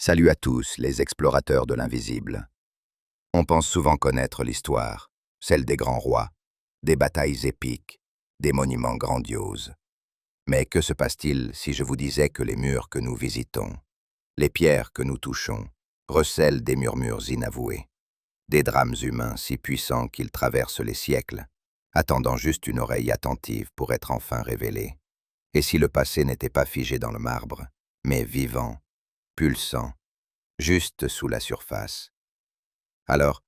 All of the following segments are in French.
Salut à tous, les explorateurs de l'invisible. On pense souvent connaître l'histoire, celle des grands rois, des batailles épiques, des monuments grandioses. Mais que se passe-t-il si je vous disais que les murs que nous visitons, les pierres que nous touchons, recèlent des murmures inavoués, des drames humains si puissants qu'ils traversent les siècles, attendant juste une oreille attentive pour être enfin révélés? Et si le passé n'était pas figé dans le marbre, mais vivant, pulsant, juste sous la surface? Alors,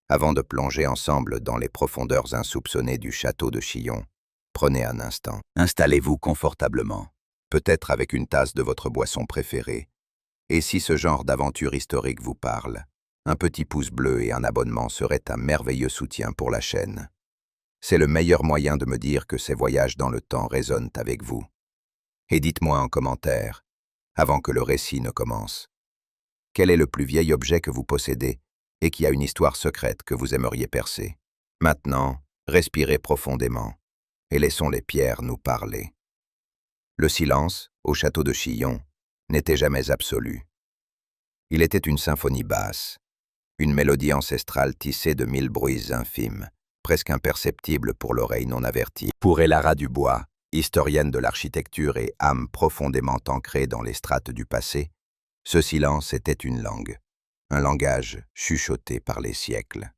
avant de plonger ensemble dans les profondeurs insoupçonnées du château de Chillon, prenez un instant. Installez-vous confortablement, peut-être avec une tasse de votre boisson préférée. Et si ce genre d'aventure historique vous parle, un petit pouce bleu et un abonnement seraient un merveilleux soutien pour la chaîne. C'est le meilleur moyen de me dire que ces voyages dans le temps résonnent avec vous. Et dites-moi en commentaire, avant que le récit ne commence, quel est le plus vieil objet que vous possédez et qui a une histoire secrète que vous aimeriez percer? Maintenant, respirez profondément et laissons les pierres nous parler. Le silence, au château de Chillon, n'était jamais absolu. Il était une symphonie basse, une mélodie ancestrale tissée de 1000 bruits infimes, presque imperceptibles pour l'oreille non avertie. Pour Elara Dubois, historienne de l'architecture et âme profondément ancrée dans les strates du passé, ce silence était une langue, un langage chuchoté par les siècles.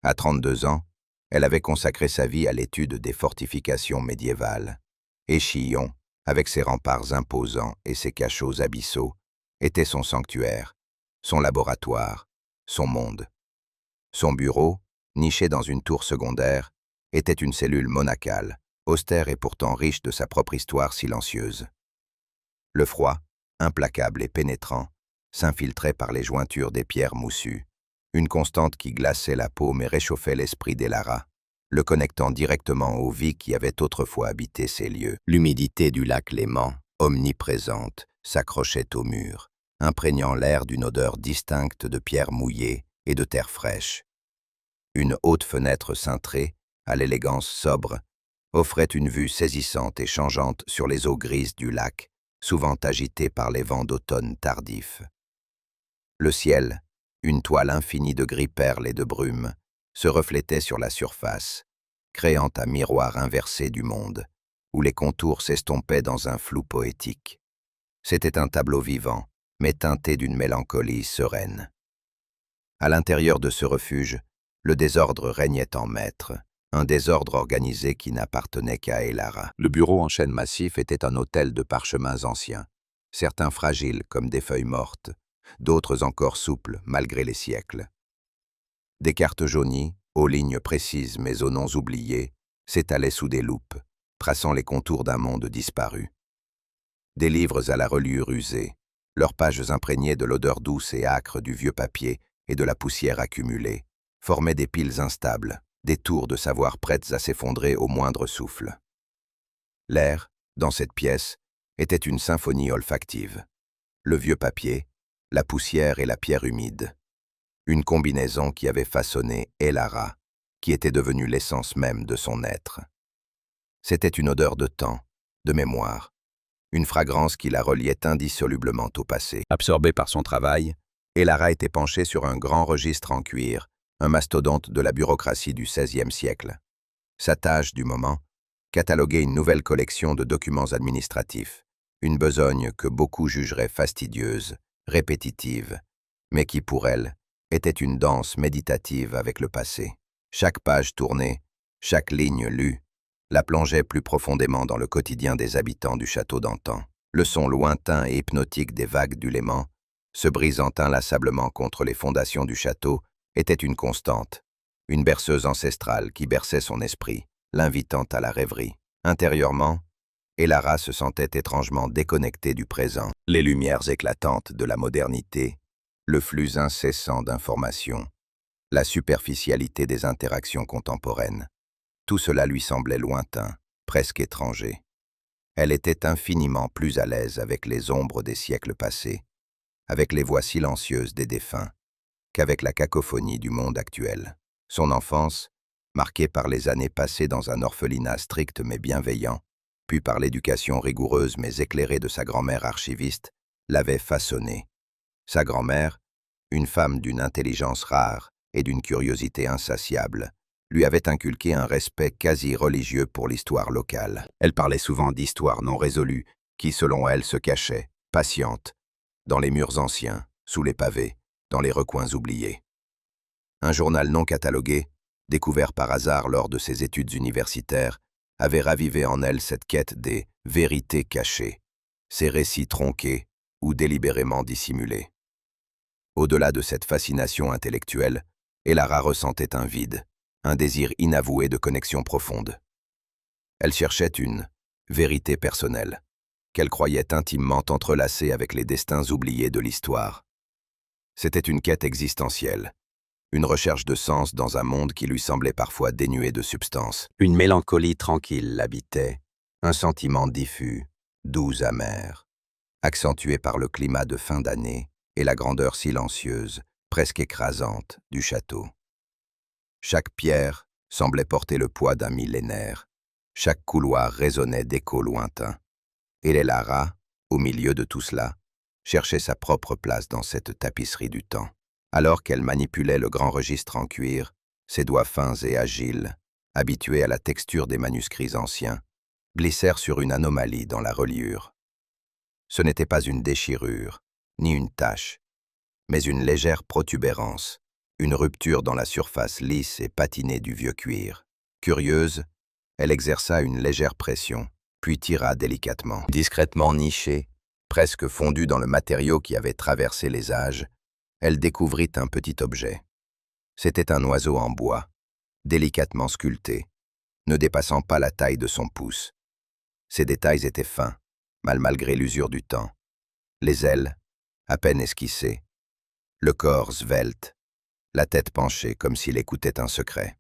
À 32 ans, elle avait consacré sa vie à l'étude des fortifications médiévales. Et Chillon, avec ses remparts imposants et ses cachots abyssaux, était son sanctuaire, son laboratoire, son monde. Son bureau, niché dans une tour secondaire, était une cellule monacale, austère et pourtant riche de sa propre histoire silencieuse. Le froid, implacable et pénétrant, s'infiltrait par les jointures des pierres moussues, une constante qui glaçait la peau mais réchauffait l'esprit d'Elara, le connectant directement aux vies qui avaient autrefois habité ces lieux. L'humidité du lac Léman, omniprésente, s'accrochait aux murs, imprégnant l'air d'une odeur distincte de pierres mouillées et de terre fraîche. Une haute fenêtre cintrée, à l'élégance sobre, offrait une vue saisissante et changeante sur les eaux grises du lac, souvent agitées par les vents d'automne tardif. Le ciel, une toile infinie de gris perle et de brume, se reflétait sur la surface, créant un miroir inversé du monde, où les contours s'estompaient dans un flou poétique. C'était un tableau vivant, mais teinté d'une mélancolie sereine. À l'intérieur de ce refuge, le désordre régnait en maître, un désordre organisé qui n'appartenait qu'à Elara. Le bureau en chêne massif était un autel de parchemins anciens, certains fragiles comme des feuilles mortes, d'autres encore souples malgré les siècles. Des cartes jaunies, aux lignes précises mais aux noms oubliés, s'étalaient sous des loupes, traçant les contours d'un monde disparu. Des livres à la reliure usée, leurs pages imprégnées de l'odeur douce et âcre du vieux papier et de la poussière accumulée, formaient des piles instables, des tours de savoir prêtes à s'effondrer au moindre souffle. L'air, dans cette pièce, était une symphonie olfactive. Le vieux papier, la poussière et la pierre humide. Une combinaison qui avait façonné Elara, qui était devenue l'essence même de son être. C'était une odeur de temps, de mémoire, une fragrance qui la reliait indissolublement au passé. Absorbée par son travail, Elara était penchée sur un grand registre en cuir, un mastodonte de la bureaucratie du XVIe siècle. Sa tâche du moment, cataloguer une nouvelle collection de documents administratifs, une besogne que beaucoup jugeraient fastidieuse, répétitive, mais qui pour elle était une danse méditative avec le passé. Chaque page tournée, chaque ligne lue, la plongeait plus profondément dans le quotidien des habitants du château d'antan. Le son lointain et hypnotique des vagues du Léman, se brisant inlassablement contre les fondations du château, était une constante, une berceuse ancestrale qui berçait son esprit, l'invitant à la rêverie. Intérieurement, Elara se sentait étrangement déconnectée du présent. Les lumières éclatantes de la modernité, le flux incessant d'informations, la superficialité des interactions contemporaines, tout cela lui semblait lointain, presque étranger. Elle était infiniment plus à l'aise avec les ombres des siècles passés, avec les voix silencieuses des défunts, qu'avec la cacophonie du monde actuel. Son enfance, marquée par les années passées dans un orphelinat strict mais bienveillant, puis par l'éducation rigoureuse mais éclairée de sa grand-mère archiviste, l'avait façonnée. Sa grand-mère, une femme d'une intelligence rare et d'une curiosité insatiable, lui avait inculqué un respect quasi religieux pour l'histoire locale. Elle parlait souvent d'histoires non résolues, qui, selon elle, se cachaient, patientes, dans les murs anciens, sous les pavés, dans les recoins oubliés. Un journal non catalogué, découvert par hasard lors de ses études universitaires, avait ravivé en elle cette quête des vérités cachées, ces récits tronqués ou délibérément dissimulés. Au-delà de cette fascination intellectuelle, Elara ressentait un vide, un désir inavoué de connexion profonde. Elle cherchait une vérité personnelle, qu'elle croyait intimement entrelacée avec les destins oubliés de l'histoire. C'était une quête existentielle, une recherche de sens dans un monde qui lui semblait parfois dénué de substance. Une mélancolie tranquille l'habitait, un sentiment diffus, doux amer, accentué par le climat de fin d'année et la grandeur silencieuse, presque écrasante, du château. Chaque pierre semblait porter le poids d'un millénaire, chaque couloir résonnait d'échos lointains. Et Elara, au milieu de tout cela, cherchait sa propre place dans cette tapisserie du temps. Alors qu'elle manipulait le grand registre en cuir, ses doigts fins et agiles, habitués à la texture des manuscrits anciens, glissèrent sur une anomalie dans la reliure. Ce n'était pas une déchirure, ni une tache, mais une légère protubérance, une rupture dans la surface lisse et patinée du vieux cuir. Curieuse, elle exerça une légère pression, puis tira délicatement. Discrètement nichée, presque fondue dans le matériau qui avait traversé les âges, elle découvrit un petit objet. C'était un oiseau en bois, délicatement sculpté, ne dépassant pas la taille de son pouce. Ses détails étaient fins, malgré l'usure du temps. Les ailes, à peine esquissées, le corps svelte, la tête penchée comme s'il écoutait un secret.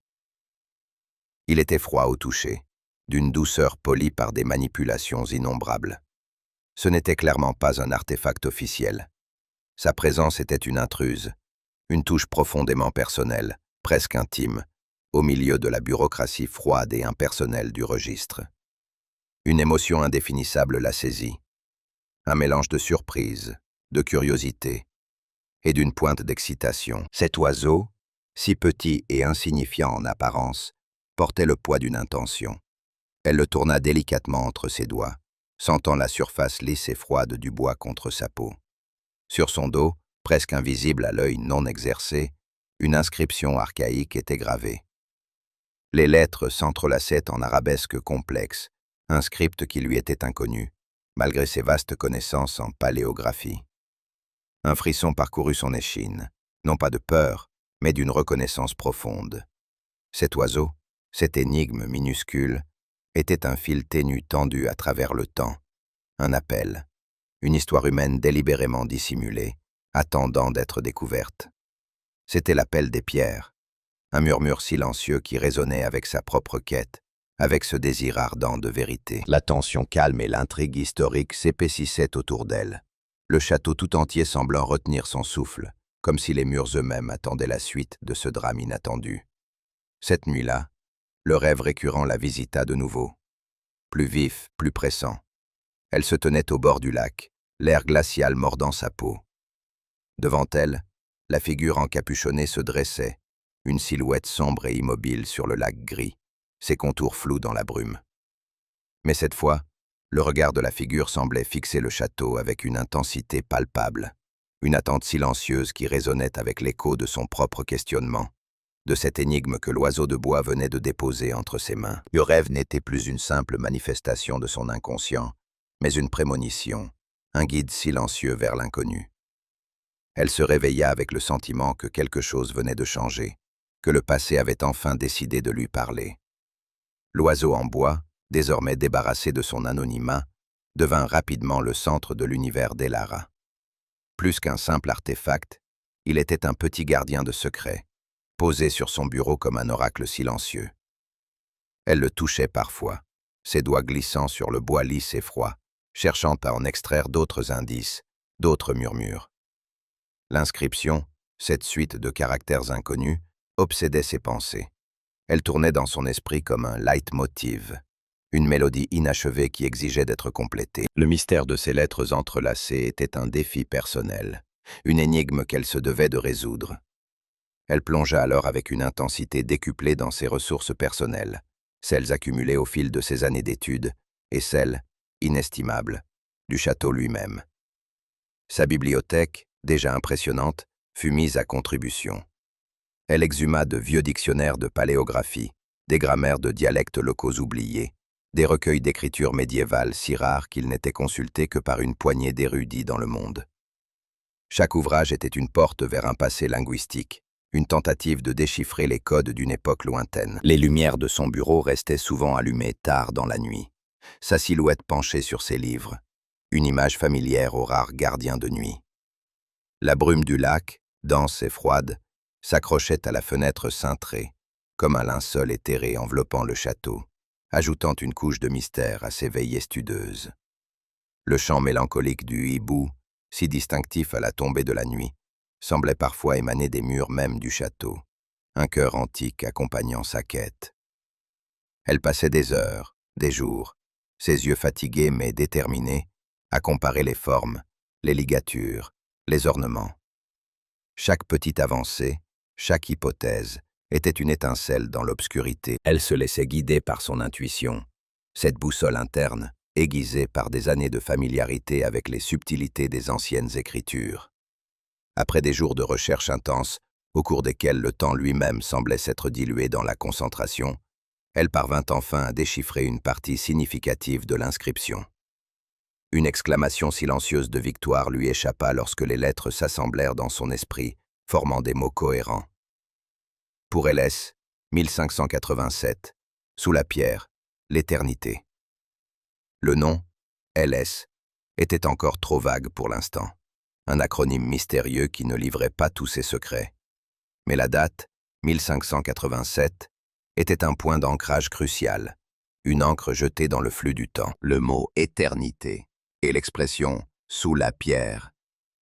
Il était froid au toucher, d'une douceur polie par des manipulations innombrables. Ce n'était clairement pas un artefact officiel. Sa présence était une intruse, une touche profondément personnelle, presque intime, au milieu de la bureaucratie froide et impersonnelle du registre. Une émotion indéfinissable la saisit, un mélange de surprise, de curiosité et d'une pointe d'excitation. Cet oiseau, si petit et insignifiant en apparence, portait le poids d'une intention. Elle le tourna délicatement entre ses doigts, sentant la surface lisse et froide du bois contre sa peau. Sur son dos, presque invisible à l'œil non exercé, une inscription archaïque était gravée. Les lettres s'entrelaçaient en arabesques complexes, un script qui lui était inconnu, malgré ses vastes connaissances en paléographie. Un frisson parcourut son échine, non pas de peur, mais d'une reconnaissance profonde. Cet oiseau, cette énigme minuscule, était un fil ténu tendu à travers le temps, un appel, une histoire humaine délibérément dissimulée, attendant d'être découverte. C'était l'appel des pierres, un murmure silencieux qui résonnait avec sa propre quête, avec ce désir ardent de vérité. La tension calme et l'intrigue historique s'épaississaient autour d'elle, le château tout entier semblant retenir son souffle, comme si les murs eux-mêmes attendaient la suite de ce drame inattendu. Cette nuit-là, le rêve récurrent la visita de nouveau. Plus vif, plus pressant. Elle se tenait au bord du lac, l'air glacial mordant sa peau. Devant elle, la figure encapuchonnée se dressait, une silhouette sombre et immobile sur le lac gris, ses contours flous dans la brume. Mais cette fois, le regard de la figure semblait fixer le château avec une intensité palpable, une attente silencieuse qui résonnait avec l'écho de son propre questionnement, de cette énigme que l'oiseau de bois venait de déposer entre ses mains. Le rêve n'était plus une simple manifestation de son inconscient, mais une prémonition, un guide silencieux vers l'inconnu. Elle se réveilla avec le sentiment que quelque chose venait de changer, que le passé avait enfin décidé de lui parler. L'oiseau en bois, désormais débarrassé de son anonymat, devint rapidement le centre de l'univers d'Elara. Plus qu'un simple artefact, il était un petit gardien de secret, posé sur son bureau comme un oracle silencieux. Elle le touchait parfois, ses doigts glissant sur le bois lisse et froid, cherchant à en extraire d'autres indices, d'autres murmures. L'inscription, cette suite de caractères inconnus, obsédait ses pensées. Elle tournait dans son esprit comme un leitmotiv, une mélodie inachevée qui exigeait d'être complétée. Le mystère de ces lettres entrelacées était un défi personnel, une énigme qu'elle se devait de résoudre. Elle plongea alors avec une intensité décuplée dans ses ressources personnelles, celles accumulées au fil de ses années d'études et celles, inestimables, du château lui-même. Sa bibliothèque, déjà impressionnante, fut mise à contribution. Elle exhuma de vieux dictionnaires de paléographie, des grammaires de dialectes locaux oubliés, des recueils d'écritures médiévales si rares qu'ils n'étaient consultés que par une poignée d'érudits dans le monde. Chaque ouvrage était une porte vers un passé linguistique, une tentative de déchiffrer les codes d'une époque lointaine. Les lumières de son bureau restaient souvent allumées tard dans la nuit, sa silhouette penchée sur ses livres, une image familière aux rares gardiens de nuit. La brume du lac, dense et froide, s'accrochait à la fenêtre cintrée, comme un linceul éthéré enveloppant le château, ajoutant une couche de mystère à ses veillées studeuses. Le chant mélancolique du hibou, si distinctif à la tombée de la nuit, semblait parfois émaner des murs même du château, un chœur antique accompagnant sa quête. Elle passait des heures, des jours, ses yeux fatigués mais déterminés, à comparer les formes, les ligatures, les ornements. Chaque petite avancée, chaque hypothèse, était une étincelle dans l'obscurité. Elle se laissait guider par son intuition, cette boussole interne, aiguisée par des années de familiarité avec les subtilités des anciennes écritures. Après des jours de recherche intense, au cours desquels le temps lui-même semblait s'être dilué dans la concentration, elle parvint enfin à déchiffrer une partie significative de l'inscription. Une exclamation silencieuse de victoire lui échappa lorsque les lettres s'assemblèrent dans son esprit, formant des mots cohérents. Pour L.S., 1587, sous la pierre, l'éternité. Le nom, L.S., était encore trop vague pour l'instant, un acronyme mystérieux qui ne livrait pas tous ses secrets. Mais la date, 1587, était un point d'ancrage crucial, une encre jetée dans le flux du temps. Le mot « éternité » et l'expression « sous la pierre »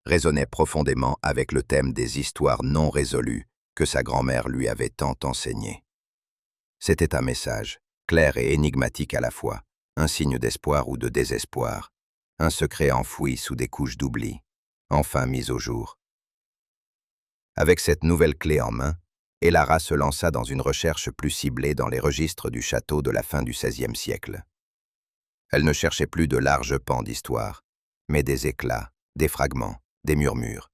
résonnaient profondément avec le thème des histoires non résolues que sa grand-mère lui avait tant enseigné. C'était un message, clair et énigmatique à la fois, un signe d'espoir ou de désespoir, un secret enfoui sous des couches d'oubli, enfin mis au jour. Avec cette nouvelle clé en main, Elara se lança dans une recherche plus ciblée dans les registres du château de la fin du XVIe siècle. Elle ne cherchait plus de larges pans d'histoire, mais des éclats, des fragments, des murmures.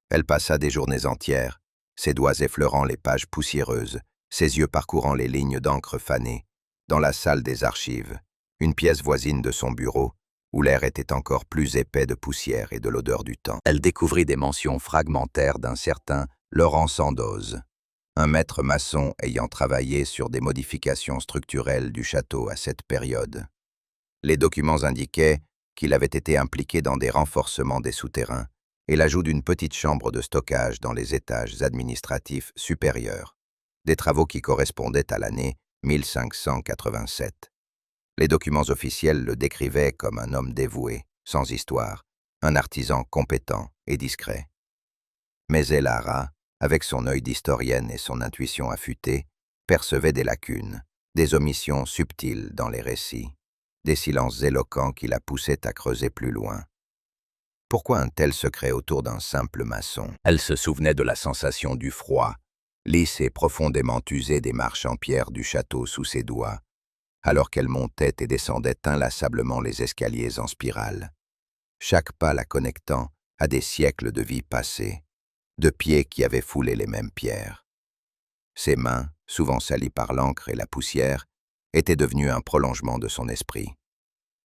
Elle passa des journées entières, ses doigts effleurant les pages poussiéreuses, ses yeux parcourant les lignes d'encre fanées, dans la salle des archives, une pièce voisine de son bureau, où l'air était encore plus épais de poussière et de l'odeur du temps. Elle découvrit des mentions fragmentaires d'un certain Laurent Sandoz, un maître maçon ayant travaillé sur des modifications structurelles du château à cette période. Les documents indiquaient qu'il avait été impliqué dans des renforcements des souterrains et l'ajout d'une petite chambre de stockage dans les étages administratifs supérieurs, des travaux qui correspondaient à l'année 1587. Les documents officiels le décrivaient comme un homme dévoué, sans histoire, un artisan compétent et discret. Mais Elara, avec son œil d'historienne et son intuition affûtée, percevait des lacunes, des omissions subtiles dans les récits, des silences éloquents qui la poussaient à creuser plus loin. Pourquoi un tel secret autour d'un simple maçon? Elle se souvenait de la sensation du froid, lisse et profondément usée des marches en pierre du château sous ses doigts, alors qu'elle montait et descendait inlassablement les escaliers en spirale, chaque pas la connectant à des siècles de vie passée, de pieds qui avaient foulé les mêmes pierres. Ses mains, souvent salies par l'encre et la poussière, étaient devenues un prolongement de son esprit,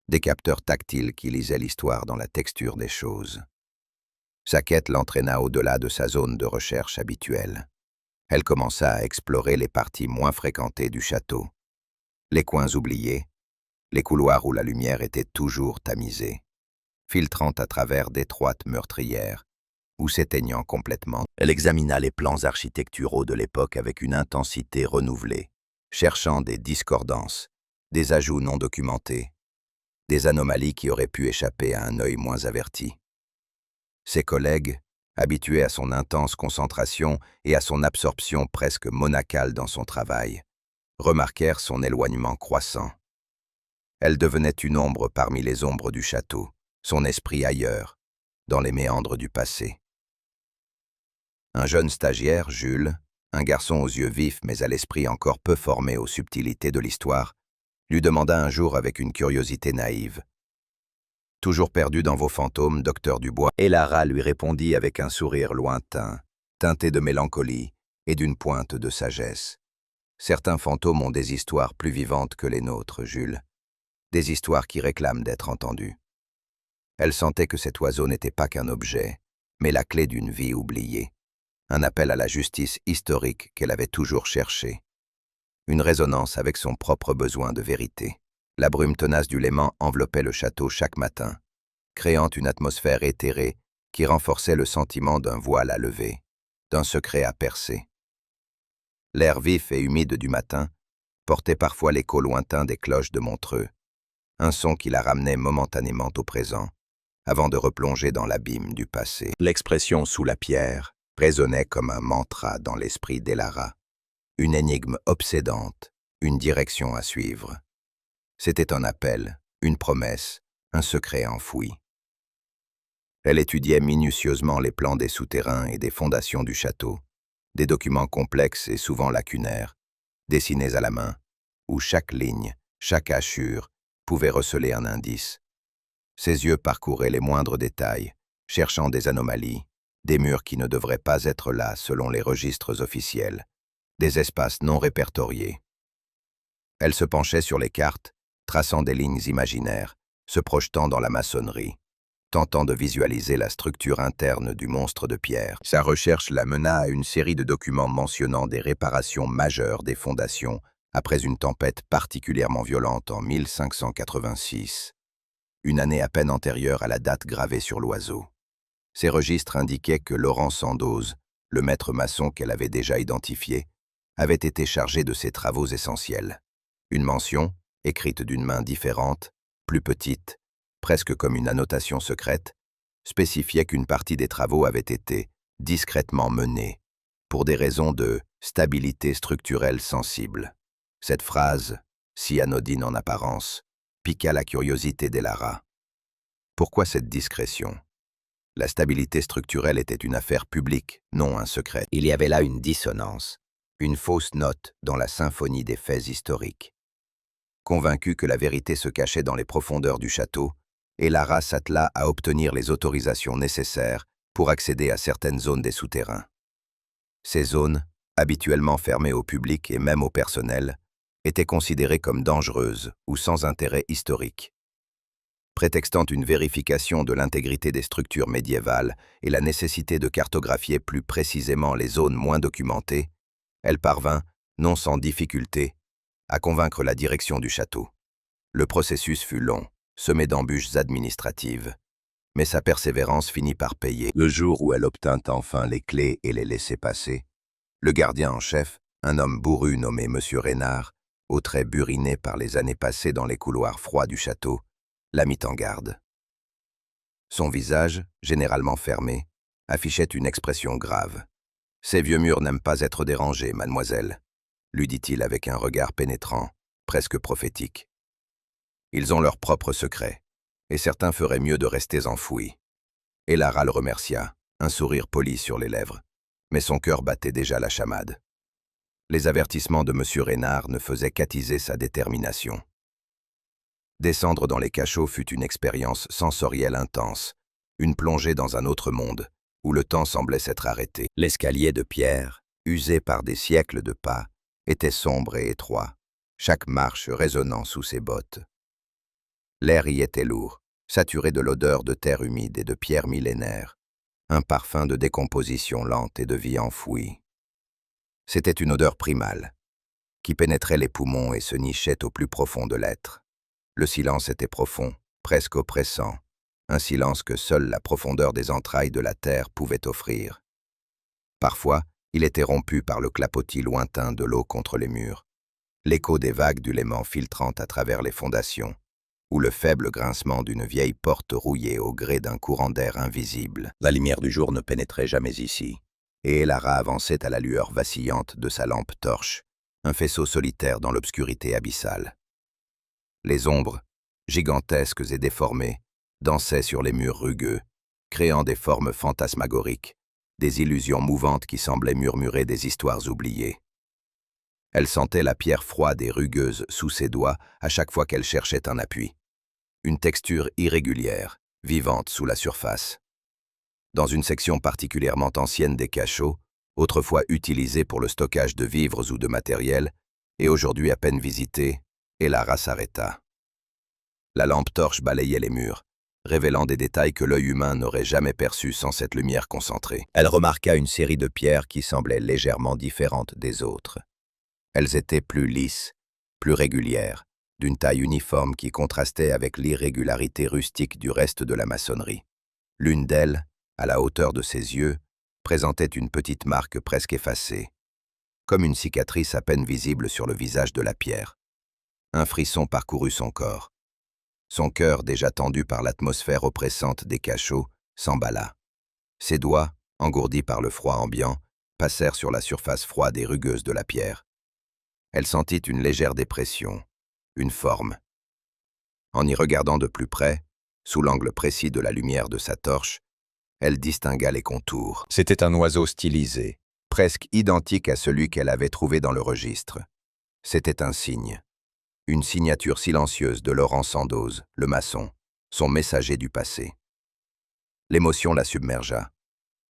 des capteurs tactiles qui lisaient l'histoire dans la texture des choses. Sa quête l'entraîna au-delà de sa zone de recherche habituelle. Elle commença à explorer les parties moins fréquentées du château, les coins oubliés, les couloirs où la lumière était toujours tamisée, filtrant à travers d'étroites meurtrières, ou s'éteignant complètement. Elle examina les plans architecturaux de l'époque avec une intensité renouvelée, cherchant des discordances, des ajouts non documentés, des anomalies qui auraient pu échapper à un œil moins averti. Ses collègues, habitués à son intense concentration et à son absorption presque monacale dans son travail, remarquèrent son éloignement croissant. Elle devenait une ombre parmi les ombres du château, son esprit ailleurs, dans les méandres du passé. Un jeune stagiaire, Jules, un garçon aux yeux vifs mais à l'esprit encore peu formé aux subtilités de l'histoire, lui demanda un jour avec une curiosité naïve. « Toujours perdu dans vos fantômes, docteur Dubois ?» Et Lara lui répondit avec un sourire lointain, teinté de mélancolie et d'une pointe de sagesse. « Certains fantômes ont des histoires plus vivantes que les nôtres, Jules. Des histoires qui réclament d'être entendues. » Elle sentait que cet oiseau n'était pas qu'un objet, mais la clé d'une vie oubliée. Un appel à la justice historique qu'elle avait toujours cherché. Une résonance avec son propre besoin de vérité. La brume tenace du Léman enveloppait le château chaque matin, créant une atmosphère éthérée qui renforçait le sentiment d'un voile à lever, d'un secret à percer. L'air vif et humide du matin portait parfois l'écho lointain des cloches de Montreux, un son qui la ramenait momentanément au présent, avant de replonger dans l'abîme du passé. L'expression « sous la pierre » résonnait comme un mantra dans l'esprit d'Elara. Une énigme obsédante, une direction à suivre. C'était un appel, une promesse, un secret enfoui. Elle étudiait minutieusement les plans des souterrains et des fondations du château, des documents complexes et souvent lacunaires, dessinés à la main, où chaque ligne, chaque hachure pouvait receler un indice. Ses yeux parcouraient les moindres détails, cherchant des anomalies, des murs qui ne devraient pas être là selon les registres officiels, des espaces non répertoriés. Elle se penchait sur les cartes, traçant des lignes imaginaires, se projetant dans la maçonnerie, tentant de visualiser la structure interne du monstre de pierre. Sa recherche la mena à une série de documents mentionnant des réparations majeures des fondations après une tempête particulièrement violente en 1586, une année à peine antérieure à la date gravée sur l'oiseau. Ces registres indiquaient que Laurent Sandoz, le maître maçon qu'elle avait déjà identifié, avait été chargé de ces travaux essentiels. Une mention, écrite d'une main différente, plus petite, presque comme une annotation secrète, spécifiait qu'une partie des travaux avait été discrètement menée, pour des raisons de stabilité structurelle sensible. Cette phrase, si anodine en apparence, piqua la curiosité d'Elara. Pourquoi cette discrétion? La stabilité structurelle était une affaire publique, non un secret. Il y avait là une dissonance, une fausse note dans la symphonie des faits historiques. Convaincue que la vérité se cachait dans les profondeurs du château, Elara s'attela à obtenir les autorisations nécessaires pour accéder à certaines zones des souterrains. Ces zones, habituellement fermées au public et même au personnel, étaient considérées comme dangereuses ou sans intérêt historique. Prétextant une vérification de l'intégrité des structures médiévales et la nécessité de cartographier plus précisément les zones moins documentées, elle parvint, non sans difficulté, à convaincre la direction du château. Le processus fut long, semé d'embûches administratives, mais sa persévérance finit par payer. Le jour où elle obtint enfin les clés et les laissez-passer, le gardien en chef, un homme bourru nommé M. Reynard, aux traits burinés par les années passées dans les couloirs froids du château, la mit en garde. Son visage, généralement fermé, affichait une expression grave. « Ces vieux murs n'aiment pas être dérangés, mademoiselle », lui dit-il avec un regard pénétrant, presque prophétique. « Ils ont leurs propres secrets, et certains feraient mieux de rester enfouis. » Et Lara le remercia, un sourire poli sur les lèvres, mais son cœur battait déjà la chamade. Les avertissements de M. Reynard ne faisaient qu'attiser sa détermination. Descendre dans les cachots fut une expérience sensorielle intense, une plongée dans un autre monde, où le temps semblait s'être arrêté. L'escalier de pierre, usé par des siècles de pas, était sombre et étroit, chaque marche résonnant sous ses bottes. L'air y était lourd, saturé de l'odeur de terre humide et de pierres millénaires, un parfum de décomposition lente et de vie enfouie. C'était une odeur primale, qui pénétrait les poumons et se nichait au plus profond de l'être. Le silence était profond, presque oppressant, un silence que seule la profondeur des entrailles de la terre pouvait offrir. Parfois, il était rompu par le clapotis lointain de l'eau contre les murs, l'écho des vagues du Léman filtrant à travers les fondations, ou le faible grincement d'une vieille porte rouillée au gré d'un courant d'air invisible. La lumière du jour ne pénétrait jamais ici, et Elara avançait à la lueur vacillante de sa lampe torche, un faisceau solitaire dans l'obscurité abyssale. Les ombres, gigantesques et déformées, dansaient sur les murs rugueux, créant des formes fantasmagoriques, des illusions mouvantes qui semblaient murmurer des histoires oubliées. Elle sentait la pierre froide et rugueuse sous ses doigts à chaque fois qu'elle cherchait un appui. Une texture irrégulière, vivante sous la surface. Dans une section particulièrement ancienne des cachots, autrefois utilisée pour le stockage de vivres ou de matériel, et aujourd'hui à peine visitée, Elara s'arrêta. La lampe torche balayait les murs, révélant des détails que l'œil humain n'aurait jamais perçus sans cette lumière concentrée. Elle remarqua une série de pierres qui semblaient légèrement différentes des autres. Elles étaient plus lisses, plus régulières, d'une taille uniforme qui contrastait avec l'irrégularité rustique du reste de la maçonnerie. L'une d'elles, à la hauteur de ses yeux, présentait une petite marque presque effacée, comme une cicatrice à peine visible sur le visage de la pierre. Un frisson parcourut son corps. Son cœur, déjà tendu par l'atmosphère oppressante des cachots, s'emballa. Ses doigts, engourdis par le froid ambiant, passèrent sur la surface froide et rugueuse de la pierre. Elle sentit une légère dépression, une forme. En y regardant de plus près, sous l'angle précis de la lumière de sa torche, elle distingua les contours. C'était un oiseau stylisé, presque identique à celui qu'elle avait trouvé dans le registre. C'était un signe. Une signature silencieuse de Laurent Sandoz, le maçon, son messager du passé. L'émotion la submergea.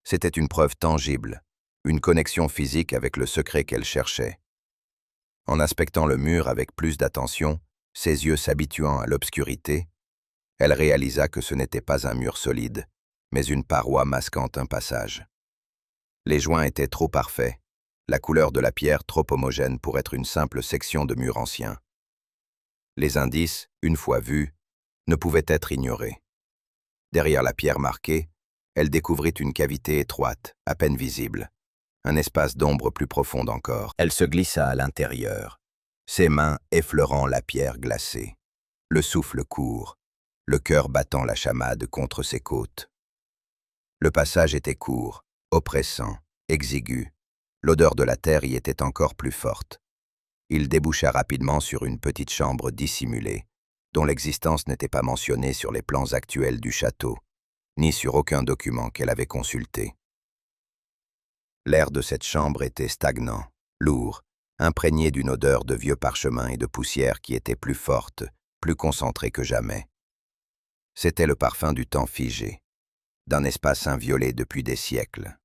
C'était une preuve tangible, une connexion physique avec le secret qu'elle cherchait. En inspectant le mur avec plus d'attention, ses yeux s'habituant à l'obscurité, elle réalisa que ce n'était pas un mur solide, mais une paroi masquant un passage. Les joints étaient trop parfaits, la couleur de la pierre trop homogène pour être une simple section de mur ancien. Les indices, une fois vus, ne pouvaient être ignorés. Derrière la pierre marquée, elle découvrit une cavité étroite, à peine visible, un espace d'ombre plus profonde encore. Elle se glissa à l'intérieur, ses mains effleurant la pierre glacée, le souffle court, le cœur battant la chamade contre ses côtes. Le passage était court, oppressant, exigu. L'odeur de la terre y était encore plus forte. Il déboucha rapidement sur une petite chambre dissimulée, dont l'existence n'était pas mentionnée sur les plans actuels du château, ni sur aucun document qu'elle avait consulté. L'air de cette chambre était stagnant, lourd, imprégné d'une odeur de vieux parchemin et de poussière qui était plus forte, plus concentrée que jamais. C'était le parfum du temps figé, d'un espace inviolé depuis des siècles.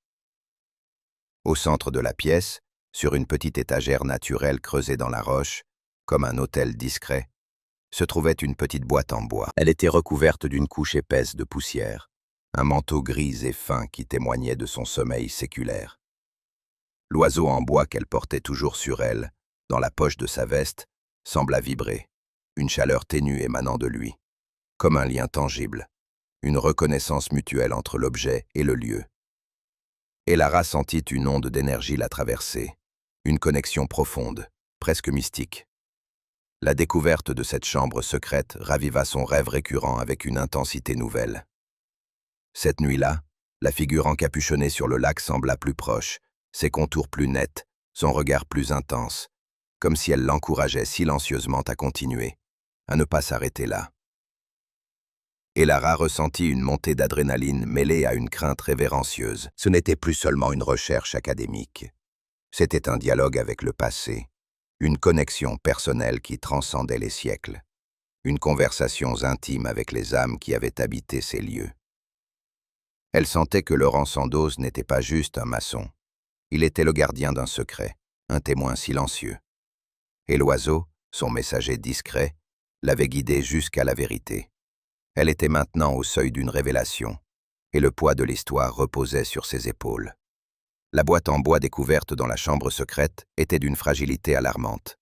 Au centre de la pièce, sur une petite étagère naturelle creusée dans la roche, comme un autel discret, se trouvait une petite boîte en bois. Elle était recouverte d'une couche épaisse de poussière, un manteau gris et fin qui témoignait de son sommeil séculaire. L'oiseau en bois qu'elle portait toujours sur elle, dans la poche de sa veste, sembla vibrer, une chaleur ténue émanant de lui, comme un lien tangible, une reconnaissance mutuelle entre l'objet et le lieu. Elara sentit une onde d'énergie la traverser, une connexion profonde, presque mystique. La découverte de cette chambre secrète raviva son rêve récurrent avec une intensité nouvelle. Cette nuit-là, la figure encapuchonnée sur le lac sembla plus proche, ses contours plus nets, son regard plus intense, comme si elle l'encourageait silencieusement à continuer, à ne pas s'arrêter là. Elara ressentit une montée d'adrénaline mêlée à une crainte révérencieuse. Ce n'était plus seulement une recherche académique. C'était un dialogue avec le passé, une connexion personnelle qui transcendait les siècles, une conversation intime avec les âmes qui avaient habité ces lieux. Elle sentait que Laurent Sandoz n'était pas juste un maçon. Il était le gardien d'un secret, un témoin silencieux. Et l'oiseau, son messager discret, l'avait guidée jusqu'à la vérité. Elle était maintenant au seuil d'une révélation, et le poids de l'histoire reposait sur ses épaules. La boîte en bois découverte dans la chambre secrète était d'une fragilité alarmante.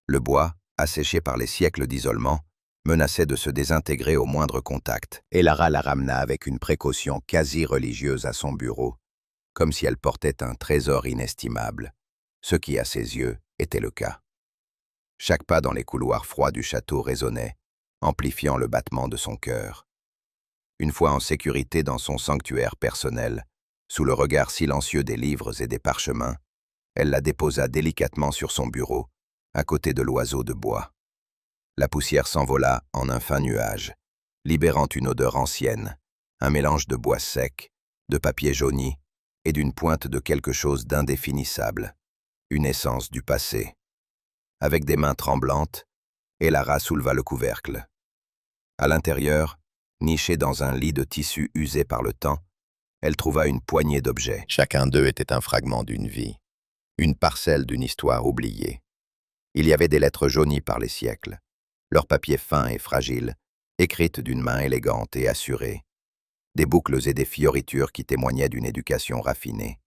Le bois, asséché par les siècles d'isolement, menaçait de se désintégrer au moindre contact. Elara la ramena avec une précaution quasi religieuse à son bureau, comme si elle portait un trésor inestimable, ce qui, à ses yeux, était le cas. Chaque pas dans les couloirs froids du château résonnait, amplifiant le battement de son cœur. Une fois en sécurité dans son sanctuaire personnel, sous le regard silencieux des livres et des parchemins, elle la déposa délicatement sur son bureau, à côté de l'oiseau de bois. La poussière s'envola en un fin nuage, libérant une odeur ancienne, un mélange de bois sec, de papier jauni et d'une pointe de quelque chose d'indéfinissable, une essence du passé. Avec des mains tremblantes, Elara souleva le couvercle. À l'intérieur, nichée dans un lit de tissu usé par le temps, elle trouva une poignée d'objets. Chacun d'eux était un fragment d'une vie, une parcelle d'une histoire oubliée. Il y avait des lettres jaunies par les siècles, leur papier fin et fragile, écrites d'une main élégante et assurée, des boucles et des fioritures qui témoignaient d'une éducation raffinée.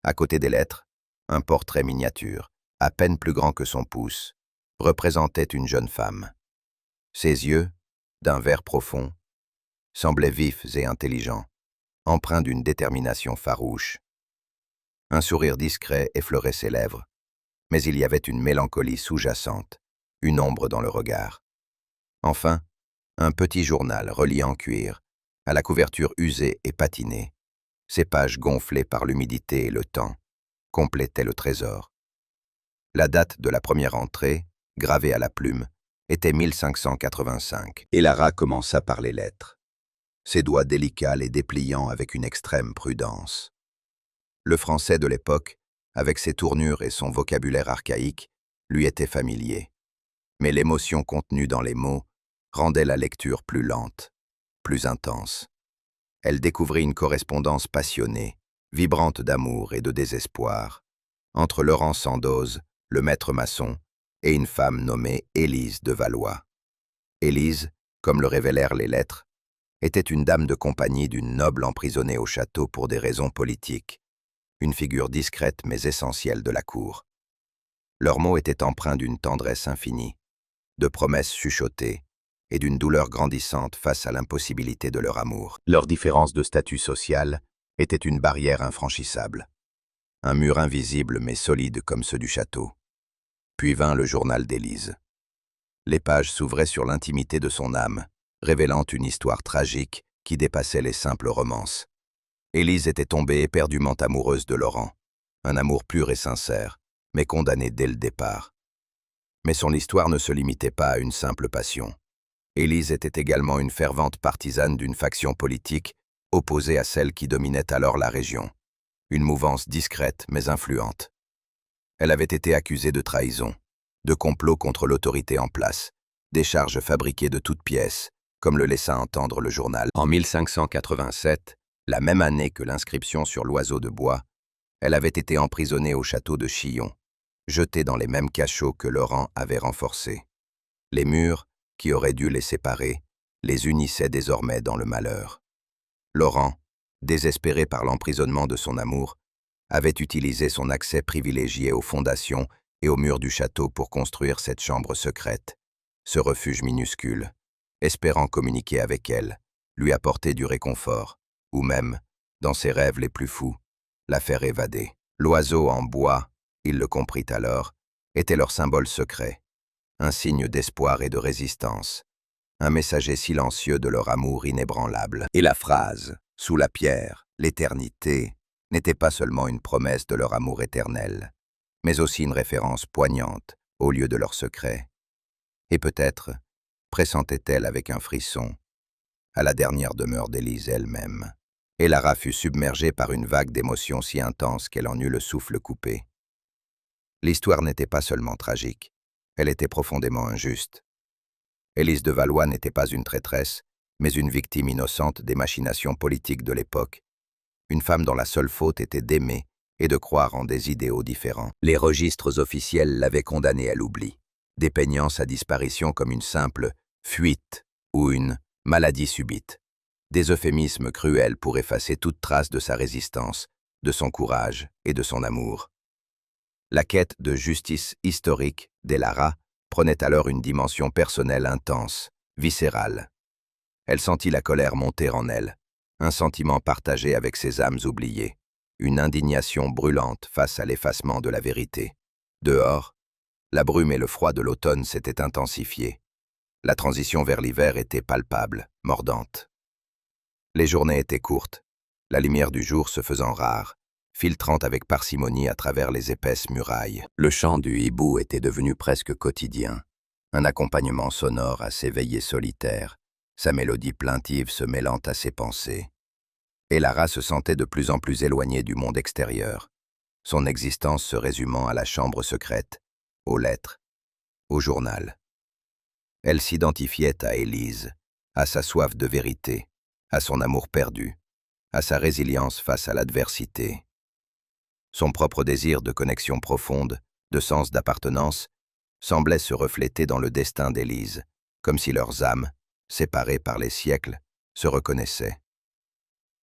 À côté des lettres, un portrait miniature, à peine plus grand que son pouce, représentait une jeune femme. Ses yeux, d'un vert profond, semblaient vifs et intelligents, empreints d'une détermination farouche. Un sourire discret effleurait ses lèvres, mais il y avait une mélancolie sous-jacente, une ombre dans le regard. Enfin, un petit journal relié en cuir, à la couverture usée et patinée, ses pages gonflées par l'humidité et le temps, complétaient le trésor. La date de la première entrée, gravée à la plume, était 1585. Elara commença par les lettres, ses doigts délicats les dépliant avec une extrême prudence. Le français de l'époque, avec ses tournures et son vocabulaire archaïque, lui était familier. Mais l'émotion contenue dans les mots rendait la lecture plus lente, plus intense. Elle découvrit une correspondance passionnée, vibrante d'amour et de désespoir, entre Laurent Sandoz, le maître maçon, et une femme nommée Élise de Valois. Élise, comme le révélèrent les lettres, était une dame de compagnie d'une noble emprisonnée au château pour des raisons politiques, une figure discrète mais essentielle de la cour. Leurs mots étaient empreints d'une tendresse infinie, de promesses chuchotées et d'une douleur grandissante face à l'impossibilité de leur amour. Leur différence de statut social était une barrière infranchissable, un mur invisible mais solide comme ceux du château. Puis vint le journal d'Élise. Les pages s'ouvraient sur l'intimité de son âme, révélant une histoire tragique qui dépassait les simples romances. Élise était tombée éperdument amoureuse de Laurent, un amour pur et sincère, mais condamné dès le départ. Mais son histoire ne se limitait pas à une simple passion. Élise était également une fervente partisane d'une faction politique opposée à celle qui dominait alors la région, une mouvance discrète mais influente. Elle avait été accusée de trahison, de complot contre l'autorité en place, des charges fabriquées de toutes pièces, comme le laissa entendre le journal. En 1587, la même année que l'inscription sur l'oiseau de bois, elle avait été emprisonnée au château de Chillon, jetée dans les mêmes cachots que Laurent avait renforcés. Les murs, qui auraient dû les séparer, les unissaient désormais dans le malheur. Laurent, désespéré par l'emprisonnement de son amour, avait utilisé son accès privilégié aux fondations et aux murs du château pour construire cette chambre secrète, ce refuge minuscule, espérant communiquer avec elle, lui apporter du réconfort, ou même, dans ses rêves les plus fous, la faire évader. L'oiseau en bois, il le comprit alors, était leur symbole secret, un signe d'espoir et de résistance, un messager silencieux de leur amour inébranlable. Et la phrase « sous la pierre, l'éternité » n'était pas seulement une promesse de leur amour éternel, mais aussi une référence poignante au lieu de leur secret. Et peut-être pressentait-elle avec un frisson à la dernière demeure d'Élise elle-même. Elara fut submergée par une vague d'émotions si intense qu'elle en eut le souffle coupé. L'histoire n'était pas seulement tragique, elle était profondément injuste. Élise de Valois n'était pas une traîtresse, mais une victime innocente des machinations politiques de l'époque, une femme dont la seule faute était d'aimer et de croire en des idéaux différents. Les registres officiels l'avaient condamnée à l'oubli, dépeignant sa disparition comme une simple fuite ou une maladie subite. Des euphémismes cruels pour effacer toute trace de sa résistance, de son courage et de son amour. La quête de justice historique d'Elara prenait alors une dimension personnelle intense, viscérale. Elle sentit la colère monter en elle, un sentiment partagé avec ses âmes oubliées, une indignation brûlante face à l'effacement de la vérité. Dehors, la brume et le froid de l'automne s'étaient intensifiés. La transition vers l'hiver était palpable, mordante. Les journées étaient courtes, la lumière du jour se faisant rare, filtrant avec parcimonie à travers les épaisses murailles. Le chant du hibou était devenu presque quotidien, un accompagnement sonore à ses veillées solitaires, sa mélodie plaintive se mêlant à ses pensées. Et Lara se sentait de plus en plus éloignée du monde extérieur, son existence se résumant à la chambre secrète, aux lettres, au journal. Elle s'identifiait à Élise, à sa soif de vérité, à son amour perdu, à sa résilience face à l'adversité. Son propre désir de connexion profonde, de sens d'appartenance, semblait se refléter dans le destin d'Élise, comme si leurs âmes, séparées par les siècles, se reconnaissaient.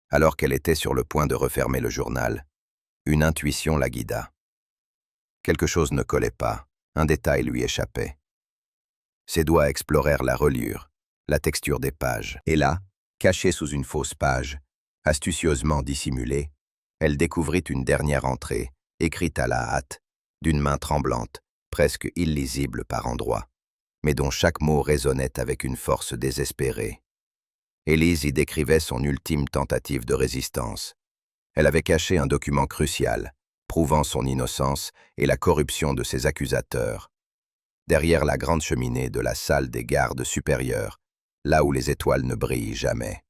Alors qu'elle était sur le point de refermer le journal, une intuition la guida. Quelque chose ne collait pas, un détail lui échappait. Ses doigts explorèrent la reliure, la texture des pages, et là, cachée sous une fausse page, astucieusement dissimulée, elle découvrit une dernière entrée, écrite à la hâte, d'une main tremblante, presque illisible par endroits, mais dont chaque mot résonnait avec une force désespérée. Élise y décrivait son ultime tentative de résistance. Elle avait caché un document crucial, prouvant son innocence et la corruption de ses accusateurs. Derrière la grande cheminée de la salle des gardes supérieurs, là où les étoiles ne brillent jamais.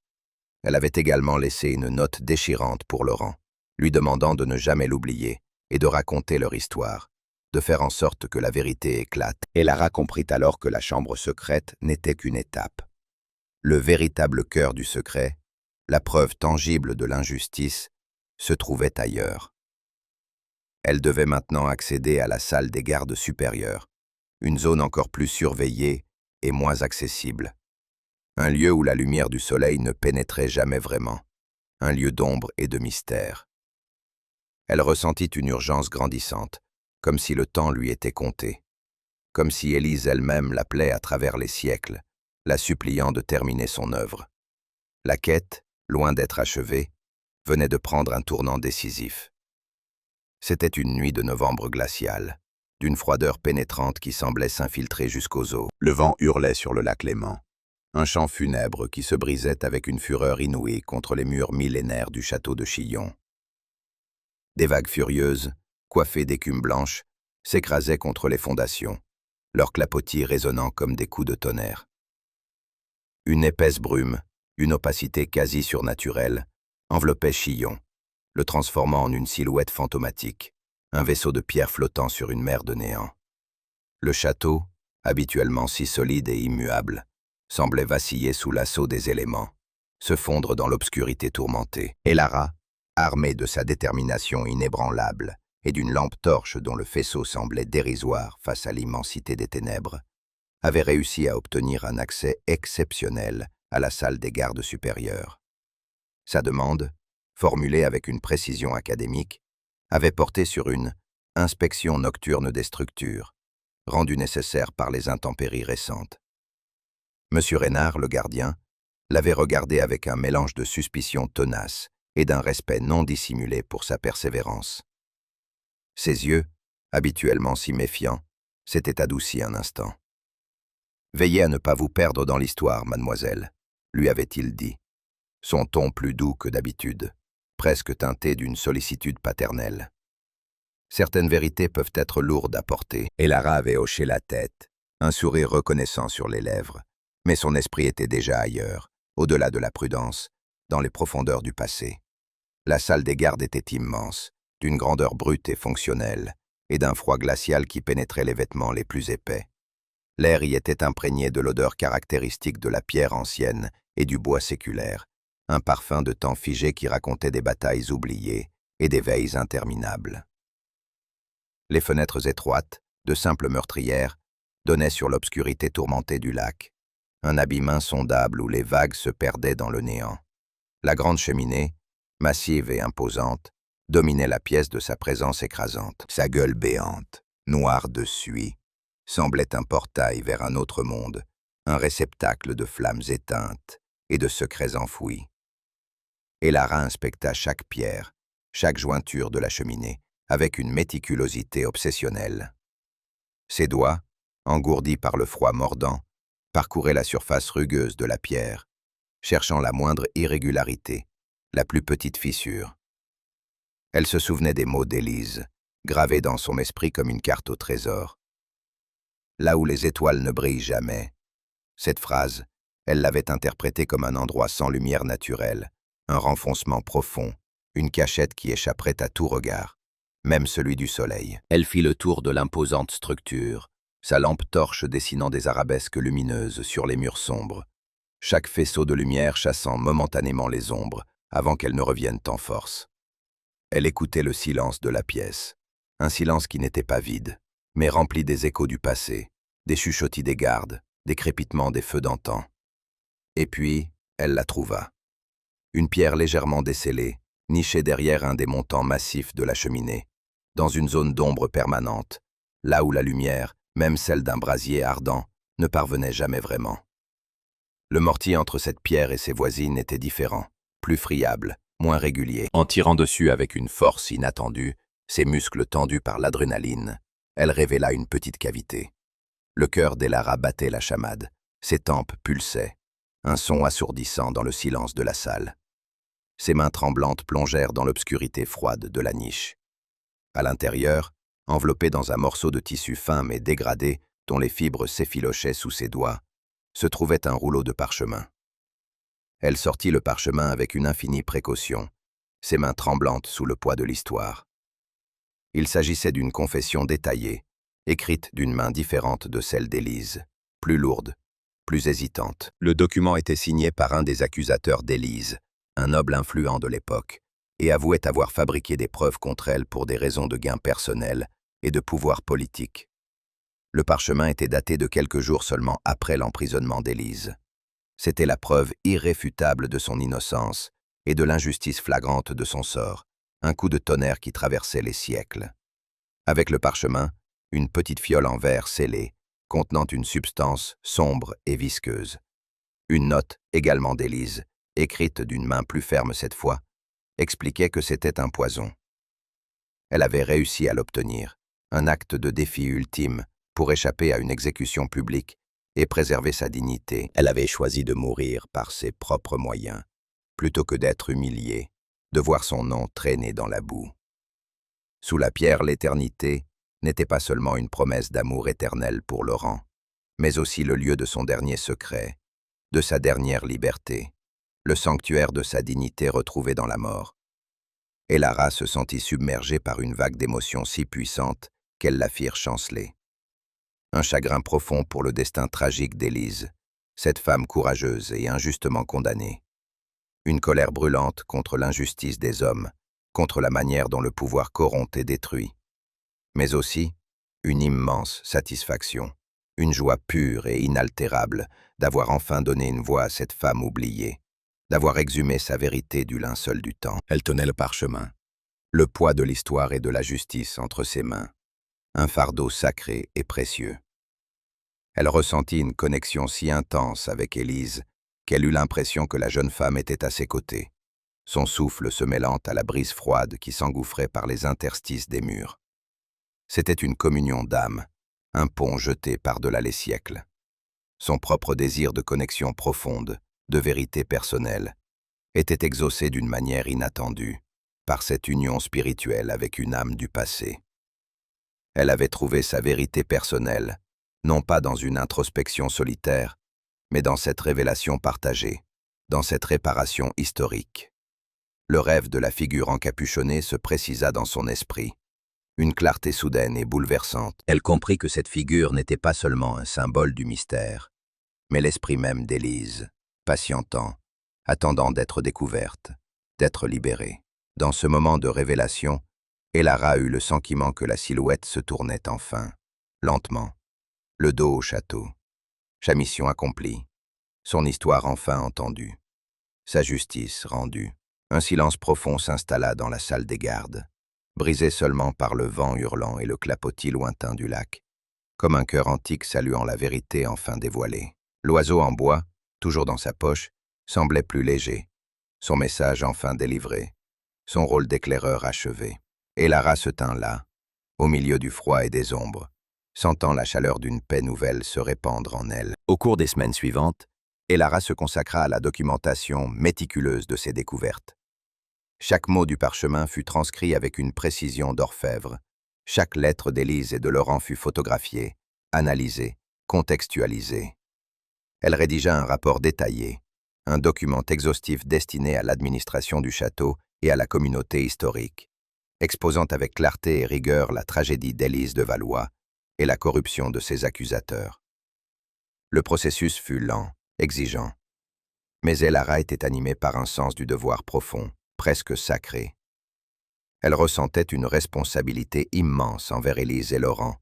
Elle avait également laissé une note déchirante pour Laurent, lui demandant de ne jamais l'oublier et de raconter leur histoire, de faire en sorte que la vérité éclate. Et Lara comprit alors que la chambre secrète n'était qu'une étape. Le véritable cœur du secret, la preuve tangible de l'injustice, se trouvait ailleurs. Elle devait maintenant accéder à la salle des gardes supérieurs, une zone encore plus surveillée et moins accessible. Un lieu où la lumière du soleil ne pénétrait jamais vraiment, un lieu d'ombre et de mystère. Elle ressentit une urgence grandissante, comme si le temps lui était compté, comme si Élise elle-même l'appelait à travers les siècles, la suppliant de terminer son œuvre. La quête, loin d'être achevée, venait de prendre un tournant décisif. C'était une nuit de novembre glacial, d'une froideur pénétrante qui semblait s'infiltrer jusqu'aux os. Le vent hurlait sur le lac Léman, un chant funèbre qui se brisait avec une fureur inouïe contre les murs millénaires du château de Chillon. Des vagues furieuses, coiffées d'écume blanche, s'écrasaient contre les fondations, leurs clapotis résonnant comme des coups de tonnerre. Une épaisse brume, une opacité quasi surnaturelle, enveloppait Chillon, le transformant en une silhouette fantomatique, un vaisseau de pierre flottant sur une mer de néant. Le château, habituellement si solide et immuable, semblait vaciller sous l'assaut des éléments, se fondre dans l'obscurité tourmentée. Et Lara, armée de sa détermination inébranlable et d'une lampe torche dont le faisceau semblait dérisoire face à l'immensité des ténèbres, avait réussi à obtenir un accès exceptionnel à la salle des gardes supérieurs. Sa demande, formulée avec une précision académique, avait porté sur une inspection nocturne des structures, rendue nécessaire par les intempéries récentes. Monsieur Reynard, le gardien, l'avait regardé avec un mélange de suspicion tenace et d'un respect non dissimulé pour sa persévérance. Ses yeux, habituellement si méfiants, s'étaient adoucis un instant. « Veillez à ne pas vous perdre dans l'histoire, mademoiselle », lui avait-il dit, son ton plus doux que d'habitude, presque teinté d'une sollicitude paternelle. Certaines vérités peuvent être lourdes à porter, et Lara avait hoché la tête, un sourire reconnaissant sur les lèvres, mais son esprit était déjà ailleurs, au-delà de la prudence, dans les profondeurs du passé. La salle des gardes était immense, d'une grandeur brute et fonctionnelle, et d'un froid glacial qui pénétrait les vêtements les plus épais. L'air y était imprégné de l'odeur caractéristique de la pierre ancienne et du bois séculaire, un parfum de temps figé qui racontait des batailles oubliées et des veilles interminables. Les fenêtres étroites, de simples meurtrières, donnaient sur l'obscurité tourmentée du lac, un abîme insondable où les vagues se perdaient dans le néant. La grande cheminée, massive et imposante, dominait la pièce de sa présence écrasante. Sa gueule béante, noire de suie, semblait un portail vers un autre monde, un réceptacle de flammes éteintes et de secrets enfouis. Et Lara inspecta chaque pierre, chaque jointure de la cheminée, avec une méticulosité obsessionnelle. Ses doigts, engourdis par le froid mordant, parcouraient la surface rugueuse de la pierre, cherchant la moindre irrégularité, la plus petite fissure. Elle se souvenait des mots d'Élise, gravés dans son esprit comme une carte au trésor. Là où les étoiles ne brillent jamais. Cette phrase, elle l'avait interprétée comme un endroit sans lumière naturelle, Un renfoncement profond, une cachette qui échapperait à tout regard, même celui du soleil. Elle fit le tour de l'imposante structure, sa lampe torche dessinant des arabesques lumineuses sur les murs sombres, chaque faisceau de lumière chassant momentanément les ombres avant qu'elles ne reviennent en force. Elle écoutait le silence de la pièce, un silence qui n'était pas vide, mais rempli des échos du passé, des chuchotis des gardes, des crépitements des feux d'antan. Et puis, elle la trouva. Une pierre légèrement descellée, nichée derrière un des montants massifs de la cheminée, dans une zone d'ombre permanente, là où la lumière, même celle d'un brasier ardent, ne parvenait jamais vraiment. Le mortier entre cette pierre et ses voisines était différent, plus friable, moins régulier. En tirant dessus avec une force inattendue, ses muscles tendus par l'adrénaline, elle révéla une petite cavité. Le cœur d'Elara battait la chamade, ses tempes pulsaient, un son assourdissant dans le silence de la salle. Ses mains tremblantes plongèrent dans l'obscurité froide de la niche. À l'intérieur, enveloppé dans un morceau de tissu fin mais dégradé, dont les fibres s'effilochaient sous ses doigts, se trouvait un rouleau de parchemin. Elle sortit le parchemin avec une infinie précaution, ses mains tremblantes sous le poids de l'histoire. Il s'agissait d'une confession détaillée, écrite d'une main différente de celle d'Élise, plus lourde, plus hésitante. Le document était signé par un des accusateurs d'Élise, un noble influent de l'époque, et avouait avoir fabriqué des preuves contre elle pour des raisons de gain personnel et de pouvoir politique. Le parchemin était daté de quelques jours seulement après l'emprisonnement d'Élise. C'était la preuve irréfutable de son innocence et de l'injustice flagrante de son sort, un coup de tonnerre qui traversait les siècles. Avec le parchemin, une petite fiole en verre scellée, contenant une substance sombre et visqueuse. Une note, également d'Élise, écrite d'une main plus ferme cette fois, expliquait que c'était un poison. Elle avait réussi à l'obtenir, un acte de défi ultime pour échapper à une exécution publique et préserver sa dignité. Elle avait choisi de mourir par ses propres moyens, plutôt que d'être humiliée, de voir son nom traîner dans la boue. Sous la pierre, l'éternité n'était pas seulement une promesse d'amour éternel pour Laurent, mais aussi le lieu de son dernier secret, de sa dernière liberté, le sanctuaire de sa dignité retrouvée dans la mort. Elara se sentit submergée par une vague d'émotions si puissante qu'elle la firent chanceler. Un chagrin profond pour le destin tragique d'Élise, cette femme courageuse et injustement condamnée. Une colère brûlante contre l'injustice des hommes, contre la manière dont le pouvoir corrompt et détruit. Mais aussi, une immense satisfaction, une joie pure et inaltérable d'avoir enfin donné une voix à cette femme oubliée, d'avoir exhumé sa vérité du linceul du temps. Elle tenait le parchemin, le poids de l'histoire et de la justice entre ses mains, un fardeau sacré et précieux. Elle ressentit une connexion si intense avec Élise qu'elle eut l'impression que la jeune femme était à ses côtés, son souffle se mêlant à la brise froide qui s'engouffrait par les interstices des murs. C'était une communion d'âme, un pont jeté par-delà les siècles. Son propre désir de connexion profonde, de vérité personnelle, était exaucé d'une manière inattendue, par cette union spirituelle avec une âme du passé. Elle avait trouvé sa vérité personnelle, non pas dans une introspection solitaire, mais dans cette révélation partagée, dans cette réparation historique. Le rêve de la figure encapuchonnée se précisa dans son esprit, une clarté soudaine et bouleversante. Elle comprit que cette figure n'était pas seulement un symbole du mystère, mais l'esprit même d'Élise, patientant, attendant d'être découverte, d'être libérée. Dans ce moment de révélation, Elara eut le sentiment que la silhouette se tournait enfin, lentement, le dos au château. Sa mission accomplie, son histoire enfin entendue, sa justice rendue. Un silence profond s'installa dans la salle des gardes, brisé seulement par le vent hurlant et le clapotis lointain du lac, comme un cœur antique saluant la vérité enfin dévoilée. L'oiseau en bois, toujours dans sa poche, semblait plus léger, son message enfin délivré, son rôle d'éclaireur achevé. Elara se tint là, au milieu du froid et des ombres, sentant la chaleur d'une paix nouvelle se répandre en elle. Au cours des semaines suivantes, Elara se consacra à la documentation méticuleuse de ses découvertes. Chaque mot du parchemin fut transcrit avec une précision d'orfèvre. Chaque lettre d'Élise et de Laurent fut photographiée, analysée, contextualisée. Elle rédigea un rapport détaillé, un document exhaustif destiné à l'administration du château et à la communauté historique, exposant avec clarté et rigueur la tragédie d'Élise de Valois et la corruption de ses accusateurs. Le processus fut lent, exigeant, mais Elara était animée par un sens du devoir profond, presque sacré. Elle ressentait une responsabilité immense envers Élise et Laurent,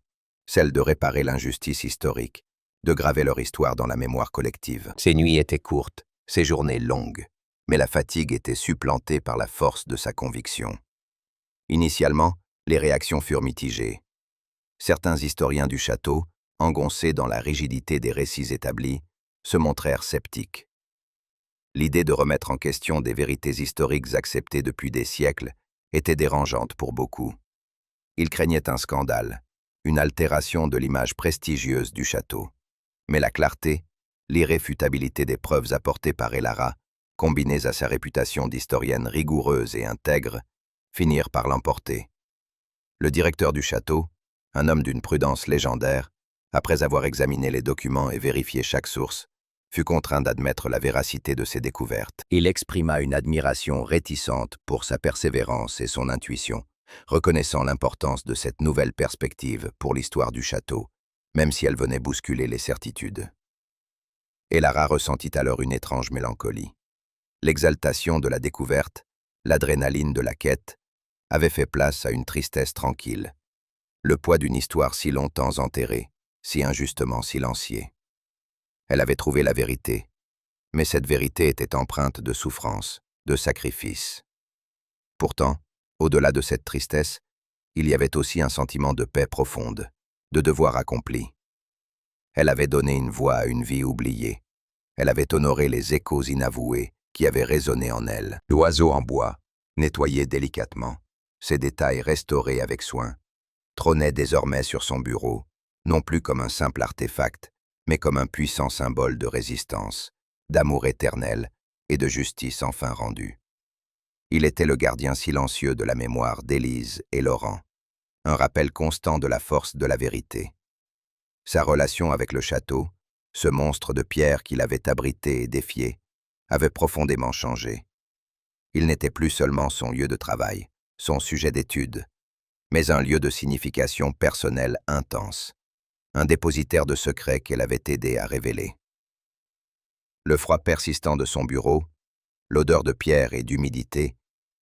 celle de réparer l'injustice historique, de graver leur histoire dans la mémoire collective. Ses nuits étaient courtes, ses journées longues, mais la fatigue était supplantée par la force de sa conviction. Initialement, les réactions furent mitigées. Certains historiens du château, engoncés dans la rigidité des récits établis, se montrèrent sceptiques. L'idée de remettre en question des vérités historiques acceptées depuis des siècles était dérangeante pour beaucoup. Ils craignaient un scandale, une altération de l'image prestigieuse du château. Mais la clarté, l'irréfutabilité des preuves apportées par Elara, combinées à sa réputation d'historienne rigoureuse et intègre, finirent par l'emporter. Le directeur du château, un homme d'une prudence légendaire, après avoir examiné les documents et vérifié chaque source, fut contraint d'admettre la véracité de ses découvertes. Il exprima une admiration réticente pour sa persévérance et son intuition, reconnaissant l'importance de cette nouvelle perspective pour l'histoire du château, même si elle venait bousculer les certitudes. Elara ressentit alors une étrange mélancolie. L'exaltation de la découverte, l'adrénaline de la quête, avait fait place à une tristesse tranquille, le poids d'une histoire si longtemps enterrée, si injustement silenciée. Elle avait trouvé la vérité, mais cette vérité était empreinte de souffrance, de sacrifice. Pourtant, au-delà de cette tristesse, il y avait aussi un sentiment de paix profonde, de devoir accompli. Elle avait donné une voix à une vie oubliée. Elle avait honoré les échos inavoués qui avaient résonné en elle. L'oiseau en bois, nettoyé délicatement, ses détails restaurés avec soin, trônait désormais sur son bureau, non plus comme un simple artefact, mais comme un puissant symbole de résistance, d'amour éternel et de justice enfin rendue. Il était le gardien silencieux de la mémoire d'Élise et Laurent, un rappel constant de la force de la vérité. Sa relation avec le château, ce monstre de pierre qu'il avait abrité et défié, avait profondément changé. Il n'était plus seulement son lieu de travail, son sujet d'étude, mais un lieu de signification personnelle intense, un dépositaire de secrets qu'elle avait aidé à révéler. Le froid persistant de son bureau, l'odeur de pierre et d'humidité,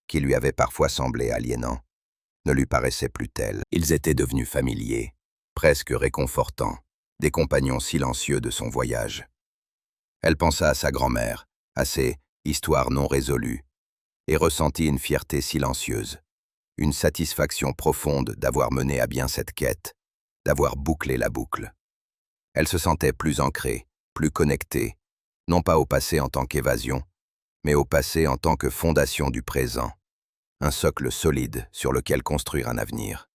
qui lui avait parfois semblé aliénant, ne lui paraissaient plus tels. Ils étaient devenus familiers, presque réconfortants, des compagnons silencieux de son voyage. Elle pensa à sa grand-mère, à ses histoires non résolues, et ressentit une fierté silencieuse, une satisfaction profonde d'avoir mené à bien cette quête, d'avoir bouclé la boucle. Elle se sentait plus ancrée, plus connectée, non pas au passé en tant qu'évasion, mais au passé en tant que fondation du présent, un socle solide sur lequel construire un avenir.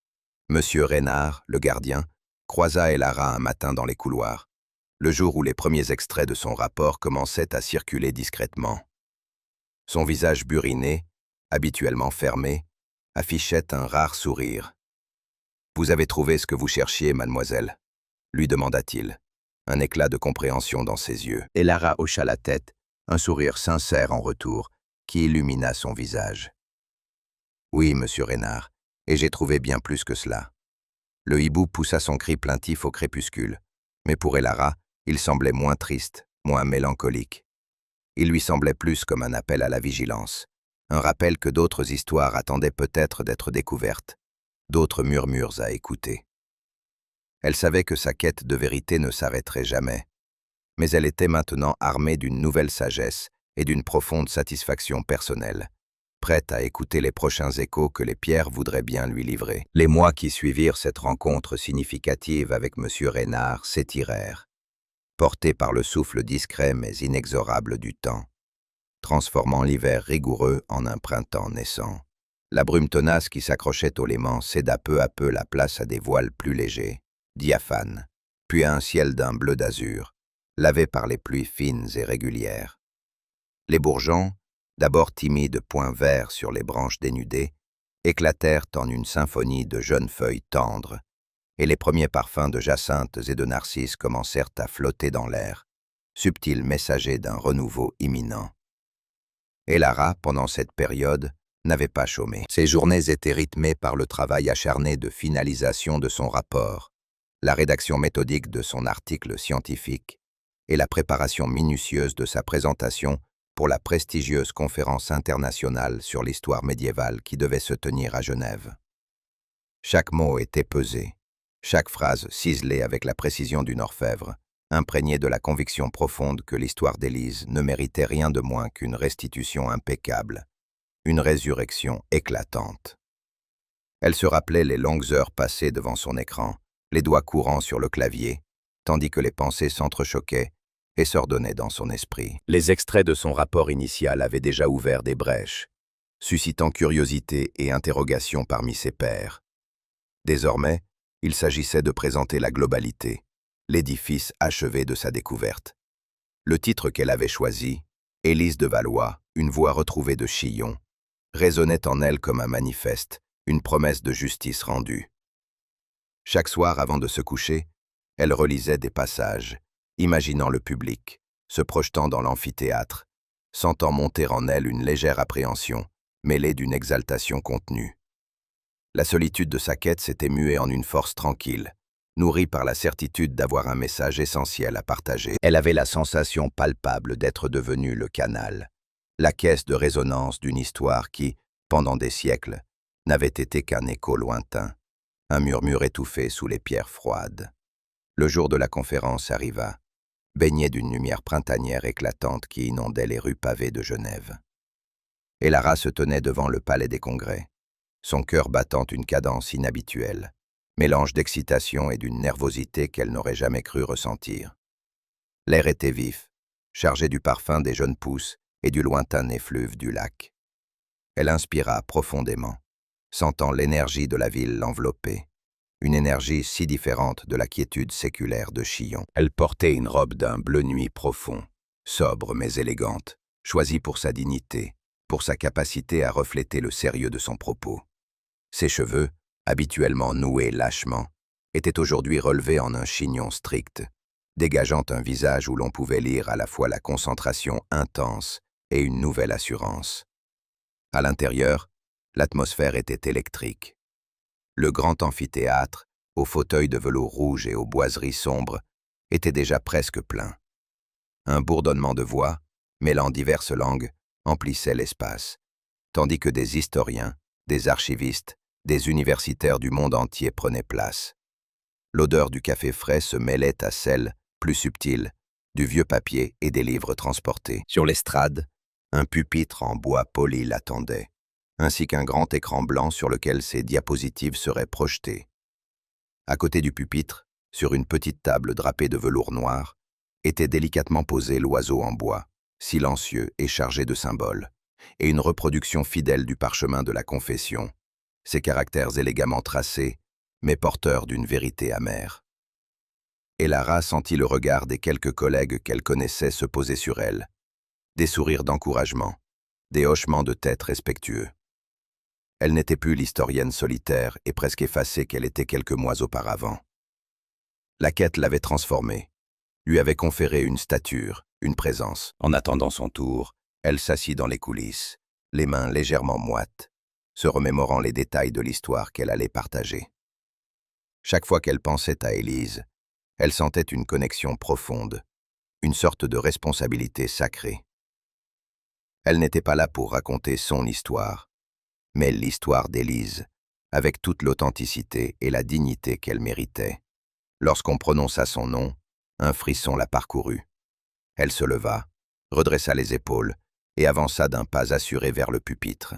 Monsieur Reynard, le gardien, croisa Elara un matin dans les couloirs, le jour où les premiers extraits de son rapport commençaient à circuler discrètement. Son visage buriné, habituellement fermé, affichait un rare sourire. « Vous avez trouvé ce que vous cherchiez, mademoiselle ?» lui demanda-t-il, un éclat de compréhension dans ses yeux. Elara hocha la tête, un sourire sincère en retour, qui illumina son visage. « Oui, monsieur Reynard, et j'ai trouvé bien plus que cela. » Le hibou poussa son cri plaintif au crépuscule, mais pour Elara, il semblait moins triste, moins mélancolique. Il lui semblait plus comme un appel à la vigilance, un rappel que d'autres histoires attendaient peut-être d'être découvertes, d'autres murmures à écouter. Elle savait que sa quête de vérité ne s'arrêterait jamais, mais elle était maintenant armée d'une nouvelle sagesse et d'une profonde satisfaction personnelle, prête à écouter les prochains échos que les pierres voudraient bien lui livrer. Les mois qui suivirent cette rencontre significative avec M. Reynard s'étirèrent, portés par le souffle discret mais inexorable du temps, transformant l'hiver rigoureux en un printemps naissant. La brume tenace qui s'accrochait au léman céda peu à peu la place à des voiles plus légers, diaphanes, puis à un ciel d'un bleu d'azur, lavé par les pluies fines et régulières. Les bourgeons, d'abord timides points verts sur les branches dénudées, éclatèrent en une symphonie de jeunes feuilles tendres, et les premiers parfums de jacinthes et de narcisses commencèrent à flotter dans l'air, subtil messager d'un renouveau imminent. Et Lara, pendant cette période, n'avait pas chômé. Ses journées étaient rythmées par le travail acharné de finalisation de son rapport, la rédaction méthodique de son article scientifique et la préparation minutieuse de sa présentation pour la prestigieuse conférence internationale sur l'histoire médiévale qui devait se tenir à Genève. Chaque mot était pesé, chaque phrase ciselée avec la précision d'une orfèvre, imprégnée de la conviction profonde que l'histoire d'Élise ne méritait rien de moins qu'une restitution impeccable, une résurrection éclatante. Elle se rappelait les longues heures passées devant son écran, les doigts courants sur le clavier, tandis que les pensées s'entrechoquaient et s'ordonnaient dans son esprit. Les extraits de son rapport initial avaient déjà ouvert des brèches, suscitant curiosité et interrogation parmi ses pairs. Désormais, il s'agissait de présenter la globalité, l'édifice achevé de sa découverte. Le titre qu'elle avait choisi, Élise de Valois, une voix retrouvée de Chillon, résonnait en elle comme un manifeste, une promesse de justice rendue. Chaque soir avant de se coucher, elle relisait des passages, imaginant le public, se projetant dans l'amphithéâtre, sentant monter en elle une légère appréhension, mêlée d'une exaltation contenue. La solitude de sa quête s'était muée en une force tranquille, nourrie par la certitude d'avoir un message essentiel à partager. Elle avait la sensation palpable d'être devenue le canal, la caisse de résonance d'une histoire qui, pendant des siècles, n'avait été qu'un écho lointain, un murmure étouffé sous les pierres froides. Le jour de la conférence arriva, baigné d'une lumière printanière éclatante qui inondait les rues pavées de Genève. Et Lara se tenait devant le palais des congrès, son cœur battant une cadence inhabituelle, mélange d'excitation et d'une nervosité qu'elle n'aurait jamais cru ressentir. L'air était vif, chargé du parfum des jeunes pousses et du lointain effluve du lac. Elle inspira profondément, sentant l'énergie de la ville l'envelopper, une énergie si différente de la quiétude séculaire de Chillon. Elle portait une robe d'un bleu nuit profond, sobre mais élégante, choisie pour sa dignité, pour sa capacité à refléter le sérieux de son propos. Ses cheveux, habituellement noués lâchement, étaient aujourd'hui relevés en un chignon strict, dégageant un visage où l'on pouvait lire à la fois la concentration intense et une nouvelle assurance. À l'intérieur, l'atmosphère était électrique. Le grand amphithéâtre, aux fauteuils de velours rouge et aux boiseries sombres, était déjà presque plein. Un bourdonnement de voix, mêlant diverses langues, emplissait l'espace, tandis que des historiens, des archivistes, des universitaires du monde entier prenaient place. L'odeur du café frais se mêlait à celle, plus subtile, du vieux papier et des livres transportés. Sur l'estrade, un pupitre en bois poli l'attendait, ainsi qu'un grand écran blanc sur lequel ses diapositives seraient projetées. À côté du pupitre, sur une petite table drapée de velours noir, était délicatement posé l'oiseau en bois, silencieux et chargé de symboles, et une reproduction fidèle du parchemin de la confession, ses caractères élégamment tracés, mais porteurs d'une vérité amère. Et Lara sentit le regard des quelques collègues qu'elle connaissait se poser sur elle, des sourires d'encouragement, des hochements de tête respectueux. Elle n'était plus l'historienne solitaire et presque effacée qu'elle était quelques mois auparavant. La quête l'avait transformée, lui avait conféré une stature, une présence. En attendant son tour, elle s'assit dans les coulisses, les mains légèrement moites, se remémorant les détails de l'histoire qu'elle allait partager. Chaque fois qu'elle pensait à Élise, elle sentait une connexion profonde, une sorte de responsabilité sacrée. Elle n'était pas là pour raconter son histoire, mais l'histoire d'Élise, avec toute l'authenticité et la dignité qu'elle méritait. Lorsqu'on prononça son nom, un frisson la parcourut. Elle se leva, redressa les épaules et avança d'un pas assuré vers le pupitre.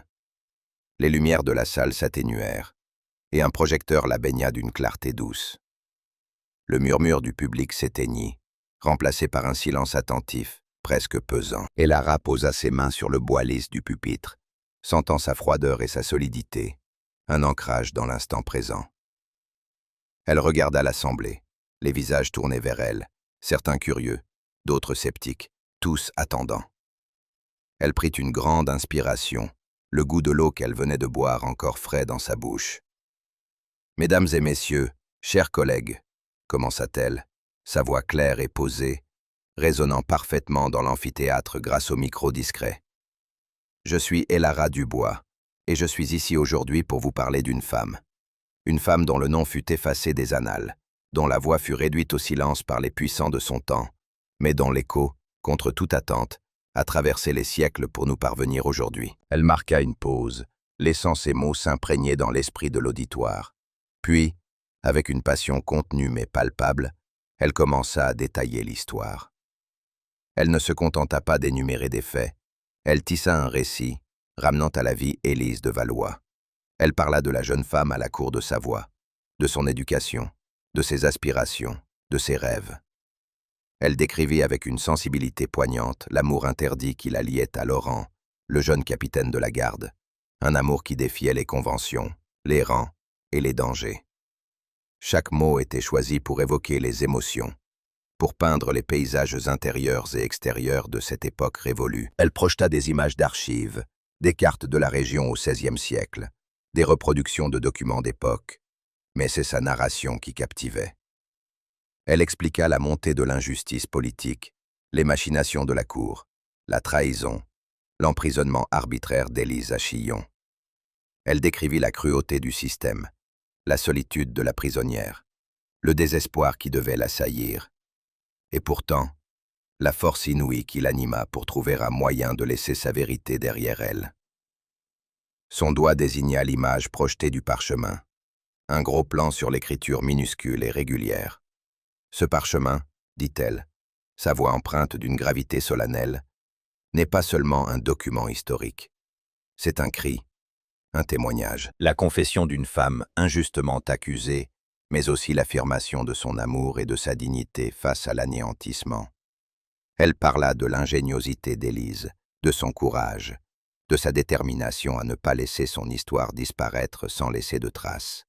Les lumières de la salle s'atténuèrent, et un projecteur la baigna d'une clarté douce. Le murmure du public s'éteignit, remplacé par un silence attentif, presque pesant. Et Lara posa ses mains sur le bois lisse du pupitre, sentant sa froideur et sa solidité, un ancrage dans l'instant présent. Elle regarda l'assemblée, les visages tournés vers elle, certains curieux, d'autres sceptiques, tous attendants. Elle prit une grande inspiration, le goût de l'eau qu'elle venait de boire encore frais dans sa bouche. « Mesdames et messieurs, chers collègues, commença-t-elle, sa voix claire et posée, résonnant parfaitement dans l'amphithéâtre grâce au micro discret. Je suis Elara Dubois, et je suis ici aujourd'hui pour vous parler d'une femme. Une femme dont le nom fut effacé des annales, dont la voix fut réduite au silence par les puissants de son temps, mais dont l'écho, contre toute attente, a traversé les siècles pour nous parvenir aujourd'hui. Elle marqua une pause, laissant ses mots s'imprégner dans l'esprit de l'auditoire. Puis, avec une passion contenue mais palpable, elle commença à détailler l'histoire. Elle ne se contenta pas d'énumérer des faits, elle tissa un récit, ramenant à la vie Élise de Valois. Elle parla de la jeune femme à la cour de Savoie, de son éducation, de ses aspirations, de ses rêves. Elle décrivit avec une sensibilité poignante l'amour interdit qui la liait à Laurent, le jeune capitaine de la garde, un amour qui défiait les conventions, les rangs et les dangers. Chaque mot était choisi pour évoquer les émotions, pour peindre les paysages intérieurs et extérieurs de cette époque révolue. Elle projeta des images d'archives, des cartes de la région au XVIe siècle, des reproductions de documents d'époque, mais c'est sa narration qui captivait. Elle expliqua la montée de l'injustice politique, les machinations de la cour, la trahison, l'emprisonnement arbitraire d'Élise à Chillon. Elle décrivit la cruauté du système, la solitude de la prisonnière, le désespoir qui devait l'assaillir, et pourtant, la force inouïe qui l'anima pour trouver un moyen de laisser sa vérité derrière elle. Son doigt désigna l'image projetée du parchemin, un gros plan sur l'écriture minuscule et régulière. Ce parchemin, dit-elle, sa voix empreinte d'une gravité solennelle, n'est pas seulement un document historique. C'est un cri, un témoignage. La confession d'une femme injustement accusée, mais aussi l'affirmation de son amour et de sa dignité face à l'anéantissement. Elle parla de l'ingéniosité d'Élise, de son courage, de sa détermination à ne pas laisser son histoire disparaître sans laisser de traces.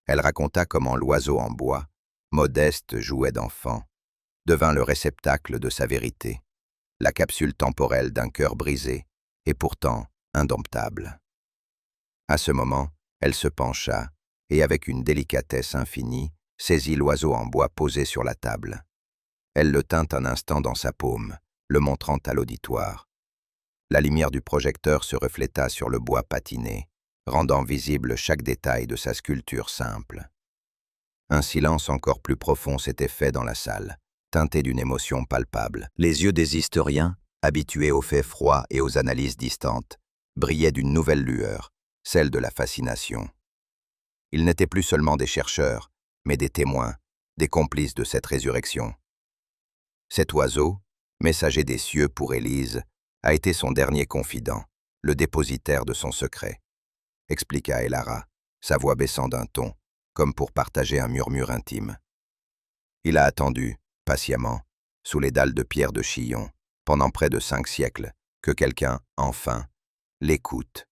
Elle raconta comment l'oiseau en bois, modeste jouet d'enfant, devint le réceptacle de sa vérité, la capsule temporelle d'un cœur brisé, et pourtant indomptable. À ce moment, elle se pencha, et avec une délicatesse infinie, saisit l'oiseau en bois posé sur la table. Elle le tint un instant dans sa paume, le montrant à l'auditoire. La lumière du projecteur se refléta sur le bois patiné, rendant visible chaque détail de sa sculpture simple. Un silence encore plus profond s'était fait dans la salle, teinté d'une émotion palpable. Les yeux des historiens, habitués aux faits froids et aux analyses distantes, brillaient d'une nouvelle lueur, celle de la fascination. Ils n'étaient plus seulement des chercheurs, mais des témoins, des complices de cette résurrection. Cet oiseau, messager des cieux pour Élise, a été son dernier confident, le dépositaire de son secret, expliqua Elara, sa voix baissant d'un ton, comme pour partager un murmure intime. Il a attendu, patiemment, sous les dalles de pierre de Chillon, pendant près de 5 siècles, que quelqu'un, enfin, l'écoute.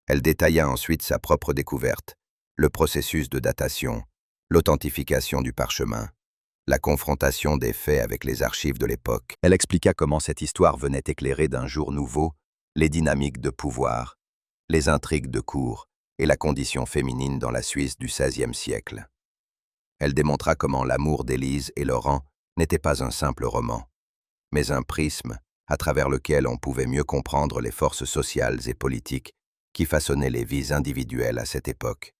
Elle détailla ensuite sa propre découverte, le processus de datation, l'authentification du parchemin, la confrontation des faits avec les archives de l'époque. Elle expliqua comment cette histoire venait éclairer d'un jour nouveau les dynamiques de pouvoir, les intrigues de cour et la condition féminine dans la Suisse du XVIe siècle. Elle démontra comment l'amour d'Élise et Laurent n'était pas un simple roman, mais un prisme à travers lequel on pouvait mieux comprendre les forces sociales et politiques qui façonnaient les vies individuelles à cette époque.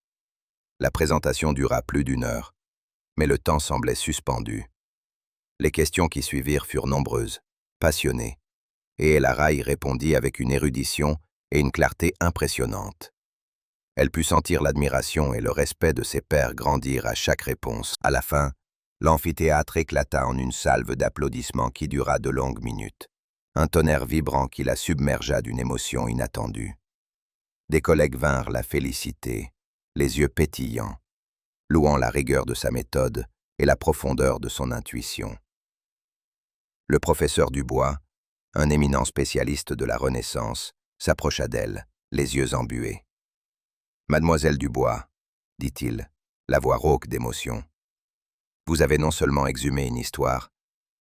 La présentation dura plus d'1 heure, mais le temps semblait suspendu. Les questions qui suivirent furent nombreuses, passionnées, et Elara y répondit avec une érudition et une clarté impressionnantes. Elle put sentir l'admiration et le respect de ses pairs grandir à chaque réponse. À la fin, l'amphithéâtre éclata en une salve d'applaudissements qui dura de longues minutes, un tonnerre vibrant qui la submergea d'une émotion inattendue. Des collègues vinrent la féliciter, les yeux pétillants, louant la rigueur de sa méthode et la profondeur de son intuition. Le professeur Dubois, un éminent spécialiste de la Renaissance, s'approcha d'elle, les yeux embués. « Mademoiselle Dubois, dit-il, la voix rauque d'émotion, vous avez non seulement exhumé une histoire,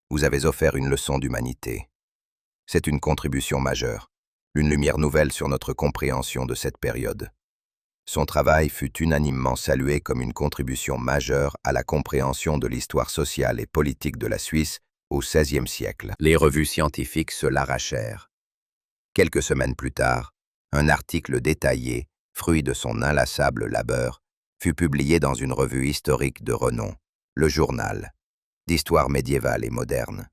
vous avez offert une leçon d'humanité. C'est une contribution majeure, une lumière nouvelle sur notre compréhension de cette période. » Son travail fut unanimement salué comme une contribution majeure à la compréhension de l'histoire sociale et politique de la Suisse au XVIe siècle. Les revues scientifiques se l'arrachèrent. Quelques semaines plus tard, un article détaillé, fruit de son inlassable labeur, fut publié dans une revue historique de renom, le Journal, d'histoire médiévale et moderne.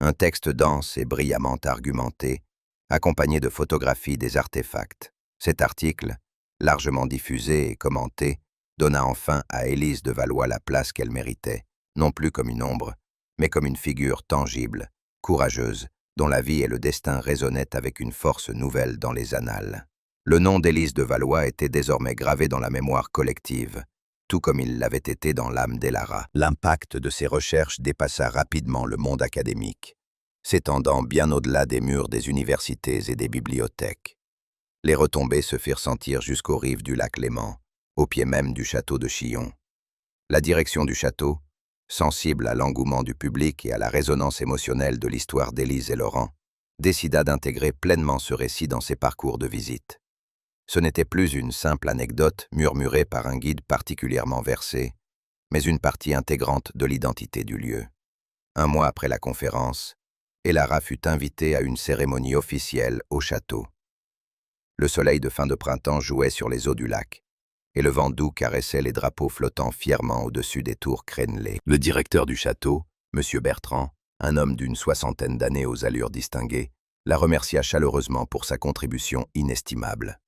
Un texte dense et brillamment argumenté, accompagné de photographies des artefacts. Cet article, largement diffusé et commenté, donna enfin à Élise de Valois la place qu'elle méritait, non plus comme une ombre, mais comme une figure tangible, courageuse, dont la vie et le destin résonnaient avec une force nouvelle dans les annales. Le nom d'Élise de Valois était désormais gravé dans la mémoire collective, tout comme il l'avait été dans l'âme d'Elara. L'impact de ses recherches dépassa rapidement le monde académique, s'étendant bien au-delà des murs des universités et des bibliothèques. Les retombées se firent sentir jusqu'aux rives du lac Léman, au pied même du château de Chillon. La direction du château, sensible à l'engouement du public et à la résonance émotionnelle de l'histoire d'Élise et Laurent, décida d'intégrer pleinement ce récit dans ses parcours de visite. Ce n'était plus une simple anecdote murmurée par un guide particulièrement versé, mais une partie intégrante de l'identité du lieu. Un mois après la conférence, Elara fut invitée à une cérémonie officielle au château. Le soleil de fin de printemps jouait sur les eaux du lac, et le vent doux caressait les drapeaux flottant fièrement au-dessus des tours crénelées. Le directeur du château, M. Bertrand, un homme d'une soixantaine d'années aux allures distinguées, la remercia chaleureusement pour sa contribution inestimable.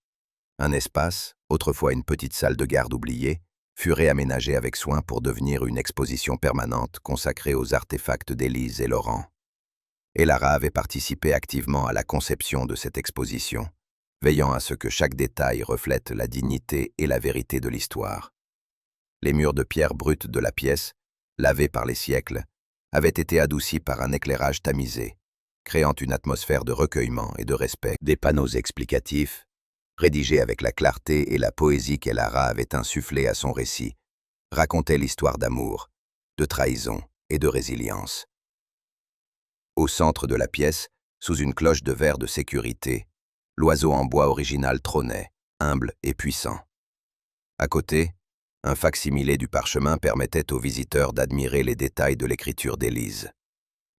Un espace, autrefois une petite salle de garde oubliée, fut réaménagé avec soin pour devenir une exposition permanente consacrée aux artefacts d'Élise et Laurent. Elara avait participé activement à la conception de cette exposition, veillant à ce que chaque détail reflète la dignité et la vérité de l'histoire. Les murs de pierre brute de la pièce, lavés par les siècles, avaient été adoucis par un éclairage tamisé, créant une atmosphère de recueillement et de respect. Des panneaux explicatifs, rédigés avec la clarté et la poésie qu'Elara avait insufflée à son récit, racontaient l'histoire d'amour, de trahison et de résilience. Au centre de la pièce, sous une cloche de verre de sécurité, l'oiseau en bois original trônait, humble et puissant. À côté, un fac-similé du parchemin permettait aux visiteurs d'admirer les détails de l'écriture d'Élise.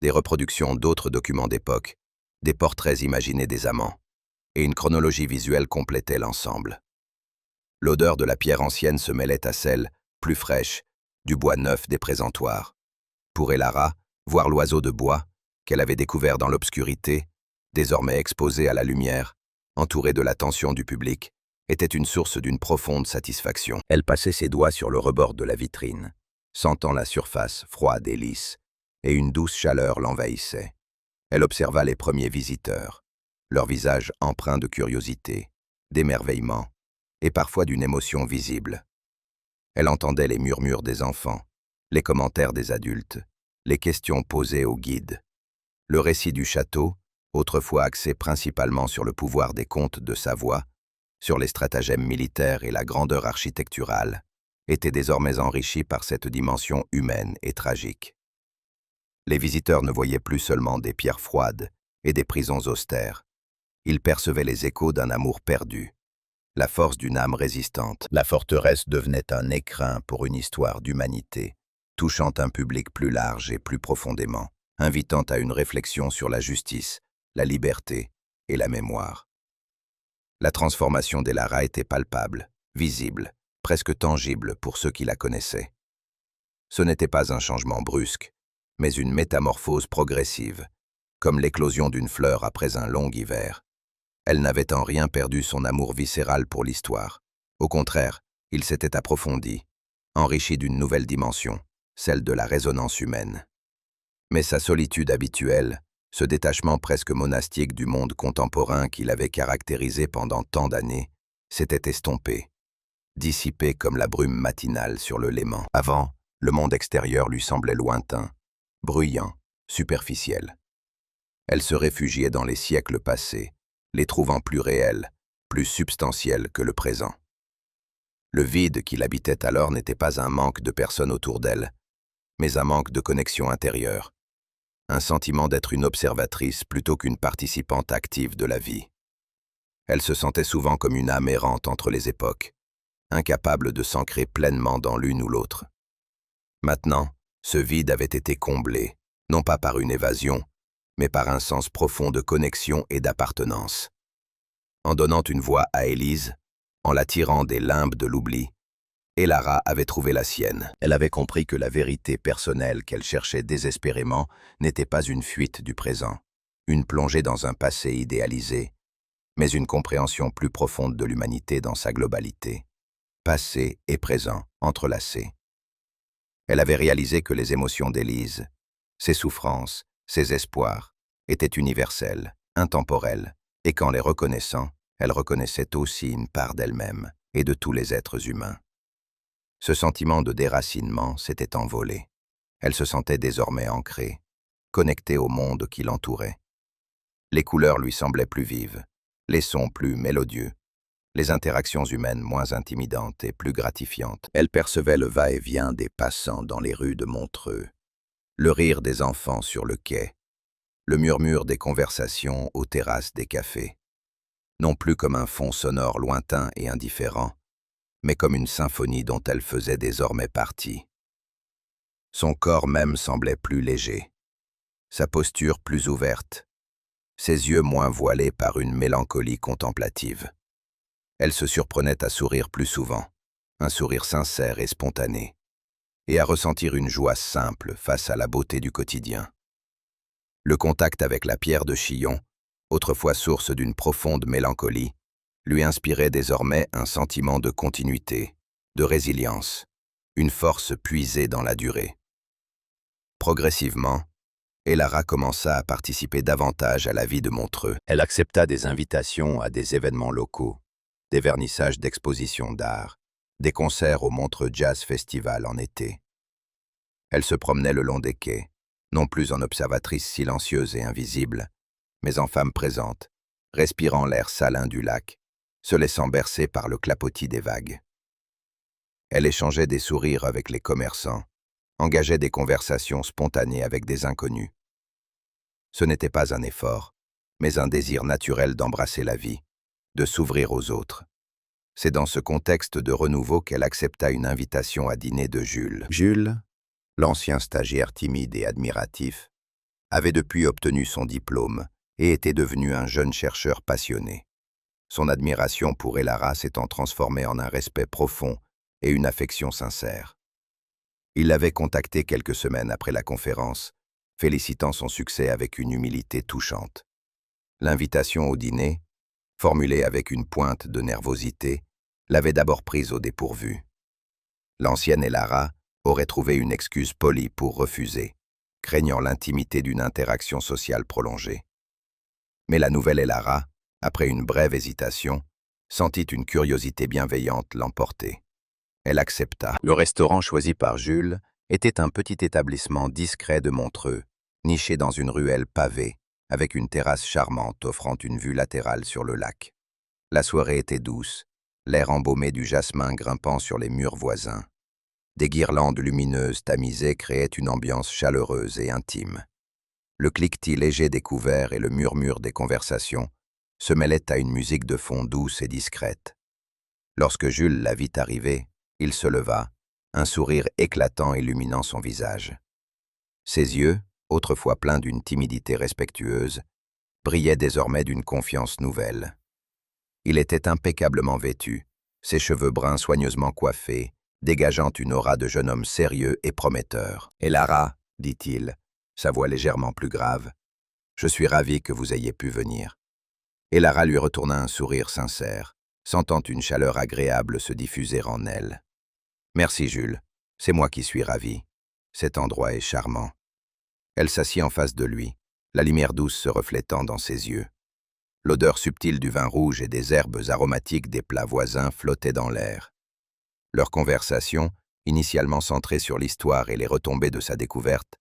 Des reproductions d'autres documents d'époque, des portraits imaginés des amants, et une chronologie visuelle complétait l'ensemble. L'odeur de la pierre ancienne se mêlait à celle, plus fraîche, du bois neuf des présentoirs. Pour Elara, voir l'oiseau de bois, qu'elle avait découvert dans l'obscurité, désormais exposé à la lumière, entouré de l'attention du public, était une source d'une profonde satisfaction. Elle passait ses doigts sur le rebord de la vitrine, sentant la surface froide et lisse, et une douce chaleur l'envahissait. Elle observa les premiers visiteurs, leur visage empreint de curiosité, d'émerveillement, et parfois d'une émotion visible. Elle entendait les murmures des enfants, les commentaires des adultes, les questions posées au guide. Le récit du château, autrefois axé principalement sur le pouvoir des comtes de Savoie, sur les stratagèmes militaires et la grandeur architecturale, était désormais enrichi par cette dimension humaine et tragique. Les visiteurs ne voyaient plus seulement des pierres froides et des prisons austères. Ils percevaient les échos d'un amour perdu, la force d'une âme résistante. La forteresse devenait un écrin pour une histoire d'humanité, touchant un public plus large et plus profondément, invitant à une réflexion sur la justice, la liberté et la mémoire. La transformation d'Elara était palpable, visible, presque tangible pour ceux qui la connaissaient. Ce n'était pas un changement brusque, mais une métamorphose progressive, comme l'éclosion d'une fleur après un long hiver. Elle n'avait en rien perdu son amour viscéral pour l'histoire. Au contraire, il s'était approfondi, enrichi d'une nouvelle dimension, celle de la résonance humaine. Mais sa solitude habituelle, ce détachement presque monastique du monde contemporain qui l'avait caractérisé pendant tant d'années, s'était estompé, dissipé comme la brume matinale sur le Léman. Avant, le monde extérieur lui semblait lointain, bruyant, superficiel. Elle se réfugiait dans les siècles passés, les trouvant plus réels, plus substantiels que le présent. Le vide qui l'habitait alors n'était pas un manque de personnes autour d'elle, mais un manque de connexion intérieure, un sentiment d'être une observatrice plutôt qu'une participante active de la vie. Elle se sentait souvent comme une âme errante entre les époques, incapable de s'ancrer pleinement dans l'une ou l'autre. Maintenant, ce vide avait été comblé, non pas par une évasion, mais par un sens profond de connexion et d'appartenance. En donnant une voix à Élise, en la tirant des limbes de l'oubli, Elara avait trouvé la sienne. Elle avait compris que la vérité personnelle qu'elle cherchait désespérément n'était pas une fuite du présent, une plongée dans un passé idéalisé, mais une compréhension plus profonde de l'humanité dans sa globalité, passé et présent entrelacés. Elle avait réalisé que les émotions d'Élise, ses souffrances, ses espoirs, étaient universelles, intemporelles, et qu'en les reconnaissant, elle reconnaissait aussi une part d'elle-même et de tous les êtres humains. Ce sentiment de déracinement s'était envolé. Elle se sentait désormais ancrée, connectée au monde qui l'entourait. Les couleurs lui semblaient plus vives, les sons plus mélodieux, les interactions humaines moins intimidantes et plus gratifiantes. Elle percevait le va-et-vient des passants dans les rues de Montreux, le rire des enfants sur le quai, le murmure des conversations aux terrasses des cafés, non plus comme un fond sonore lointain et indifférent, mais comme une symphonie dont elle faisait désormais partie. Son corps même semblait plus léger, sa posture plus ouverte, ses yeux moins voilés par une mélancolie contemplative. Elle se surprenait à sourire plus souvent, un sourire sincère et spontané, et à ressentir une joie simple face à la beauté du quotidien. Le contact avec la pierre de Chillon, autrefois source d'une profonde mélancolie, lui inspirait désormais un sentiment de continuité, de résilience, une force puisée dans la durée. Progressivement, Elara commença à participer davantage à la vie de Montreux. Elle accepta des invitations à des événements locaux, des vernissages d'expositions d'art, des concerts au Montreux Jazz Festival en été. Elle se promenait le long des quais, non plus en observatrice silencieuse et invisible, mais en femme présente, respirant l'air salin du lac, se laissant bercer par le clapotis des vagues. Elle échangeait des sourires avec les commerçants, engageait des conversations spontanées avec des inconnus. Ce n'était pas un effort, mais un désir naturel d'embrasser la vie, de s'ouvrir aux autres. C'est dans ce contexte de renouveau qu'elle accepta une invitation à dîner de Jules. Jules, l'ancien stagiaire timide et admiratif, avait depuis obtenu son diplôme et était devenu un jeune chercheur passionné. Son admiration pour Elara s'étant transformée en un respect profond et une affection sincère. Il l'avait contactée quelques semaines après la conférence, félicitant son succès avec une humilité touchante. L'invitation au dîner, formulée avec une pointe de nervosité, l'avait d'abord prise au dépourvu. L'ancienne Elara aurait trouvé une excuse polie pour refuser, craignant l'intimité d'une interaction sociale prolongée. Mais la nouvelle Elara, après une brève hésitation, sentit une curiosité bienveillante l'emporter. Elle accepta. Le restaurant choisi par Jules était un petit établissement discret de Montreux, niché dans une ruelle pavée, avec une terrasse charmante offrant une vue latérale sur le lac. La soirée était douce, l'air embaumé du jasmin grimpant sur les murs voisins. Des guirlandes lumineuses tamisées créaient une ambiance chaleureuse et intime. Le cliquetis léger des couverts et le murmure des conversations se mêlaient à une musique de fond douce et discrète. Lorsque Jules la vit arriver, il se leva, un sourire éclatant illuminant son visage. Ses yeux, autrefois pleins d'une timidité respectueuse, brillaient désormais d'une confiance nouvelle. Il était impeccablement vêtu, ses cheveux bruns soigneusement coiffés, dégageant une aura de jeune homme sérieux et prometteur. « Elara, dit-il, sa voix légèrement plus grave, je suis ravi que vous ayez pu venir. » Elara lui retourna un sourire sincère, sentant une chaleur agréable se diffuser en elle. « Merci Jules, c'est moi qui suis ravi. Cet endroit est charmant. » Elle s'assit en face de lui, la lumière douce se reflétant dans ses yeux. L'odeur subtile du vin rouge et des herbes aromatiques des plats voisins flottait dans l'air. Leur conversation, initialement centrée sur l'histoire et les retombées de sa découverte,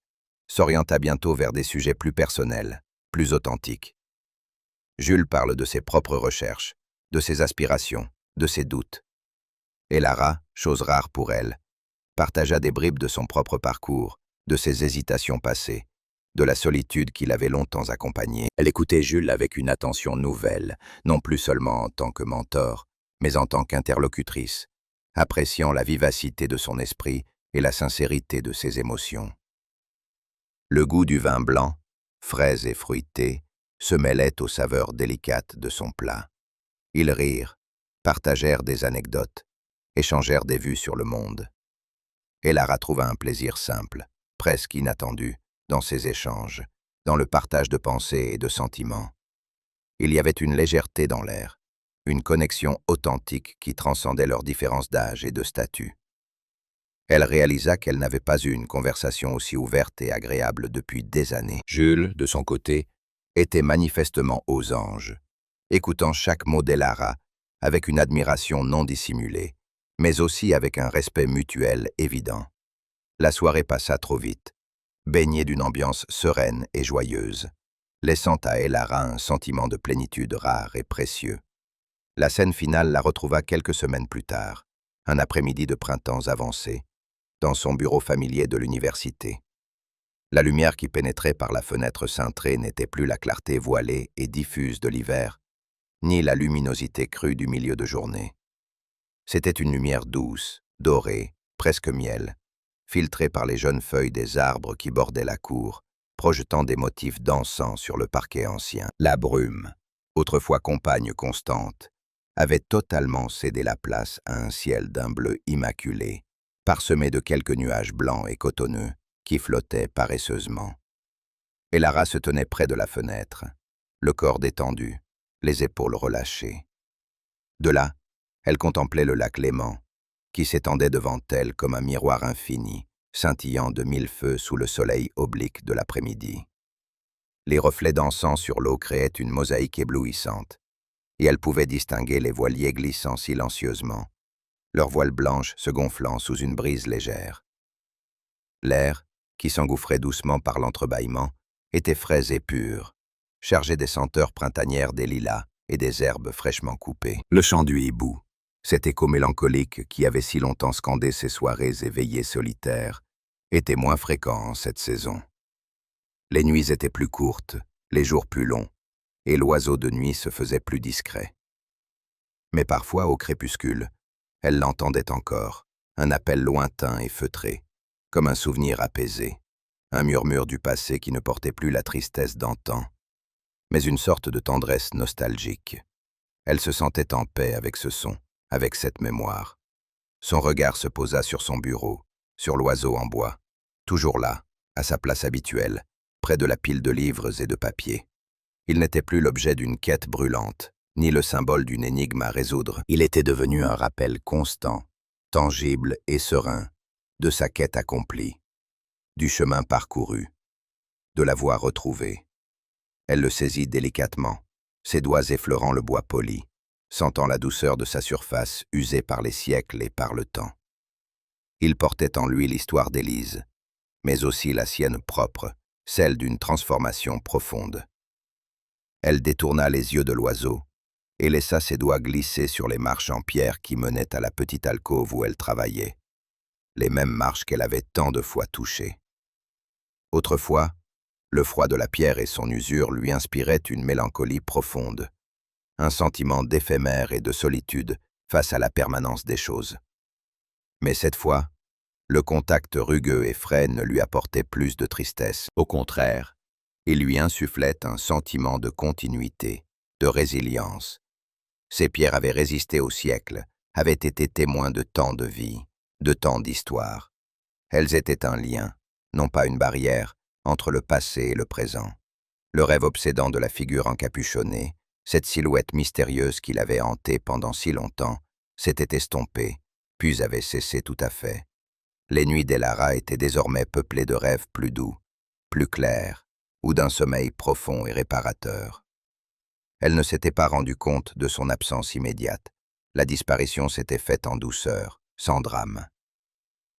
s'orienta bientôt vers des sujets plus personnels, plus authentiques. Jules parle de ses propres recherches, de ses aspirations, de ses doutes. Elara, chose rare pour elle, partagea des bribes de son propre parcours, de ses hésitations passées, de la solitude qui l'avait longtemps accompagnée. Elle écoutait Jules avec une attention nouvelle, non plus seulement en tant que mentor, mais en tant qu'interlocutrice, appréciant la vivacité de son esprit et la sincérité de ses émotions. Le goût du vin blanc, frais et fruité, se mêlait aux saveurs délicates de son plat. Ils rirent, partagèrent des anecdotes, échangèrent des vues sur le monde. Et Lara trouva un plaisir simple, presque inattendu, dans ces échanges, dans le partage de pensées et de sentiments. Il y avait une légèreté dans l'air, une connexion authentique qui transcendait leurs différences d'âge et de statut. Elle réalisa qu'elle n'avait pas eu une conversation aussi ouverte et agréable depuis des années. Jules, de son côté, était manifestement aux anges, écoutant chaque mot d'Elara avec une admiration non dissimulée, mais aussi avec un respect mutuel évident. La soirée passa trop vite, baignée d'une ambiance sereine et joyeuse, laissant à Elara un sentiment de plénitude rare et précieux. La scène finale la retrouva quelques semaines plus tard, un après-midi de printemps avancé, dans son bureau familier de l'université. La lumière qui pénétrait par la fenêtre cintrée n'était plus la clarté voilée et diffuse de l'hiver, ni la luminosité crue du milieu de journée. C'était une lumière douce, dorée, presque miel, filtrée par les jeunes feuilles des arbres qui bordaient la cour, projetant des motifs dansants sur le parquet ancien. La brume, autrefois compagne constante, avait totalement cédé la place à un ciel d'un bleu immaculé, parsemé de quelques nuages blancs et cotonneux qui flottaient paresseusement. Elara se tenait près de la fenêtre, le corps détendu, les épaules relâchées. De là, elle contemplait le lac Léman, qui s'étendait devant elle comme un miroir infini, scintillant de mille feux sous le soleil oblique de l'après-midi. Les reflets dansant sur l'eau créaient une mosaïque éblouissante, et elle pouvait distinguer les voiliers glissant silencieusement, leurs voiles blanches se gonflant sous une brise légère. L'air, qui s'engouffrait doucement par l'entrebâillement, était frais et pur, chargé des senteurs printanières des lilas et des herbes fraîchement coupées. Le chant du hibou, cet écho mélancolique qui avait si longtemps scandé ses soirées et veillées solitaires, était moins fréquent en cette saison. Les nuits étaient plus courtes, les jours plus longs, et l'oiseau de nuit se faisait plus discret. Mais parfois, au crépuscule, elle l'entendait encore, un appel lointain et feutré, comme un souvenir apaisé, un murmure du passé qui ne portait plus la tristesse d'antan, mais une sorte de tendresse nostalgique. Elle se sentait en paix avec ce son, avec cette mémoire. Son regard se posa sur son bureau, sur l'oiseau en bois, toujours là, à sa place habituelle, près de la pile de livres et de papiers. Il n'était plus l'objet d'une quête brûlante, ni le symbole d'une énigme à résoudre. Il était devenu un rappel constant, tangible et serein, de sa quête accomplie, du chemin parcouru, de la voie retrouvée. Elle le saisit délicatement, ses doigts effleurant le bois poli, sentant la douceur de sa surface usée par les siècles et par le temps. Il portait en lui l'histoire d'Élise, mais aussi la sienne propre, celle d'une transformation profonde. Elle détourna les yeux de l'oiseau et laissa ses doigts glisser sur les marches en pierre qui menaient à la petite alcôve où elle travaillait, les mêmes marches qu'elle avait tant de fois touchées. Autrefois, le froid de la pierre et son usure lui inspiraient une mélancolie profonde, un sentiment d'éphémère et de solitude face à la permanence des choses. Mais cette fois, le contact rugueux et frais ne lui apportait plus de tristesse. Au contraire, il lui insufflait un sentiment de continuité, de résilience. Ces pierres avaient résisté au siècle, avaient été témoins de tant de vie, de tant d'histoire. Elles étaient un lien, non pas une barrière, entre le passé et le présent. Le rêve obsédant de la figure encapuchonnée, cette silhouette mystérieuse qui l'avait hantée pendant si longtemps, s'était estompée, puis avait cessé tout à fait. Les nuits d'Elara étaient désormais peuplées de rêves plus doux, plus clairs, ou d'un sommeil profond et réparateur. Elle ne s'était pas rendue compte de son absence immédiate. La disparition s'était faite en douceur, sans drame.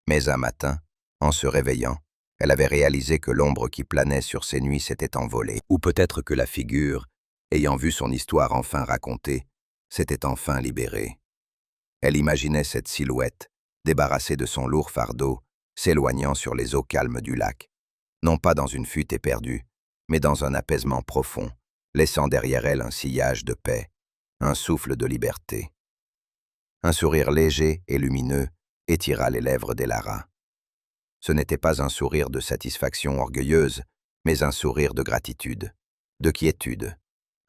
Mais un matin, en se réveillant, elle avait réalisé que l'ombre qui planait sur ses nuits s'était envolée. Ou peut-être que la figure, ayant vu son histoire enfin racontée, s'était enfin libérée. Elle imaginait cette silhouette, débarrassée de son lourd fardeau, s'éloignant sur les eaux calmes du lac, non pas dans une fuite éperdue, mais dans un apaisement profond, laissant derrière elle un sillage de paix, un souffle de liberté. Un sourire léger et lumineux étira les lèvres d'Elara. Ce n'était pas un sourire de satisfaction orgueilleuse, mais un sourire de gratitude, de quiétude,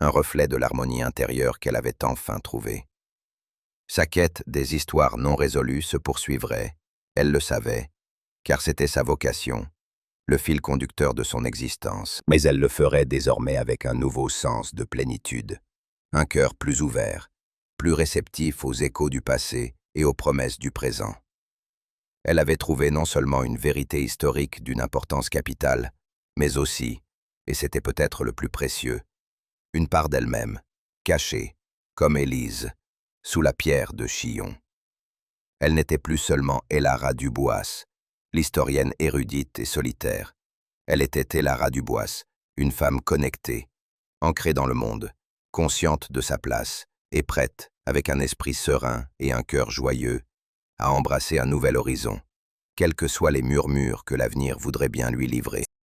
un reflet de l'harmonie intérieure qu'elle avait enfin trouvée. Sa quête des histoires non résolues se poursuivrait, elle le savait, car c'était sa vocation, le fil conducteur de son existence. Mais elle le ferait désormais avec un nouveau sens de plénitude, un cœur plus ouvert, plus réceptif aux échos du passé et aux promesses du présent. Elle avait trouvé non seulement une vérité historique d'une importance capitale, mais aussi, et c'était peut-être le plus précieux, une part d'elle-même, cachée, comme Élise, sous la pierre de Chillon. Elle n'était plus seulement Elara Dubois, l'historienne érudite et solitaire. Elle était Elara Dubois, une femme connectée, ancrée dans le monde, consciente de sa place et prête, avec un esprit serein et un cœur joyeux, à embrasser un nouvel horizon, quels que soient les murmures que l'avenir voudrait bien lui livrer.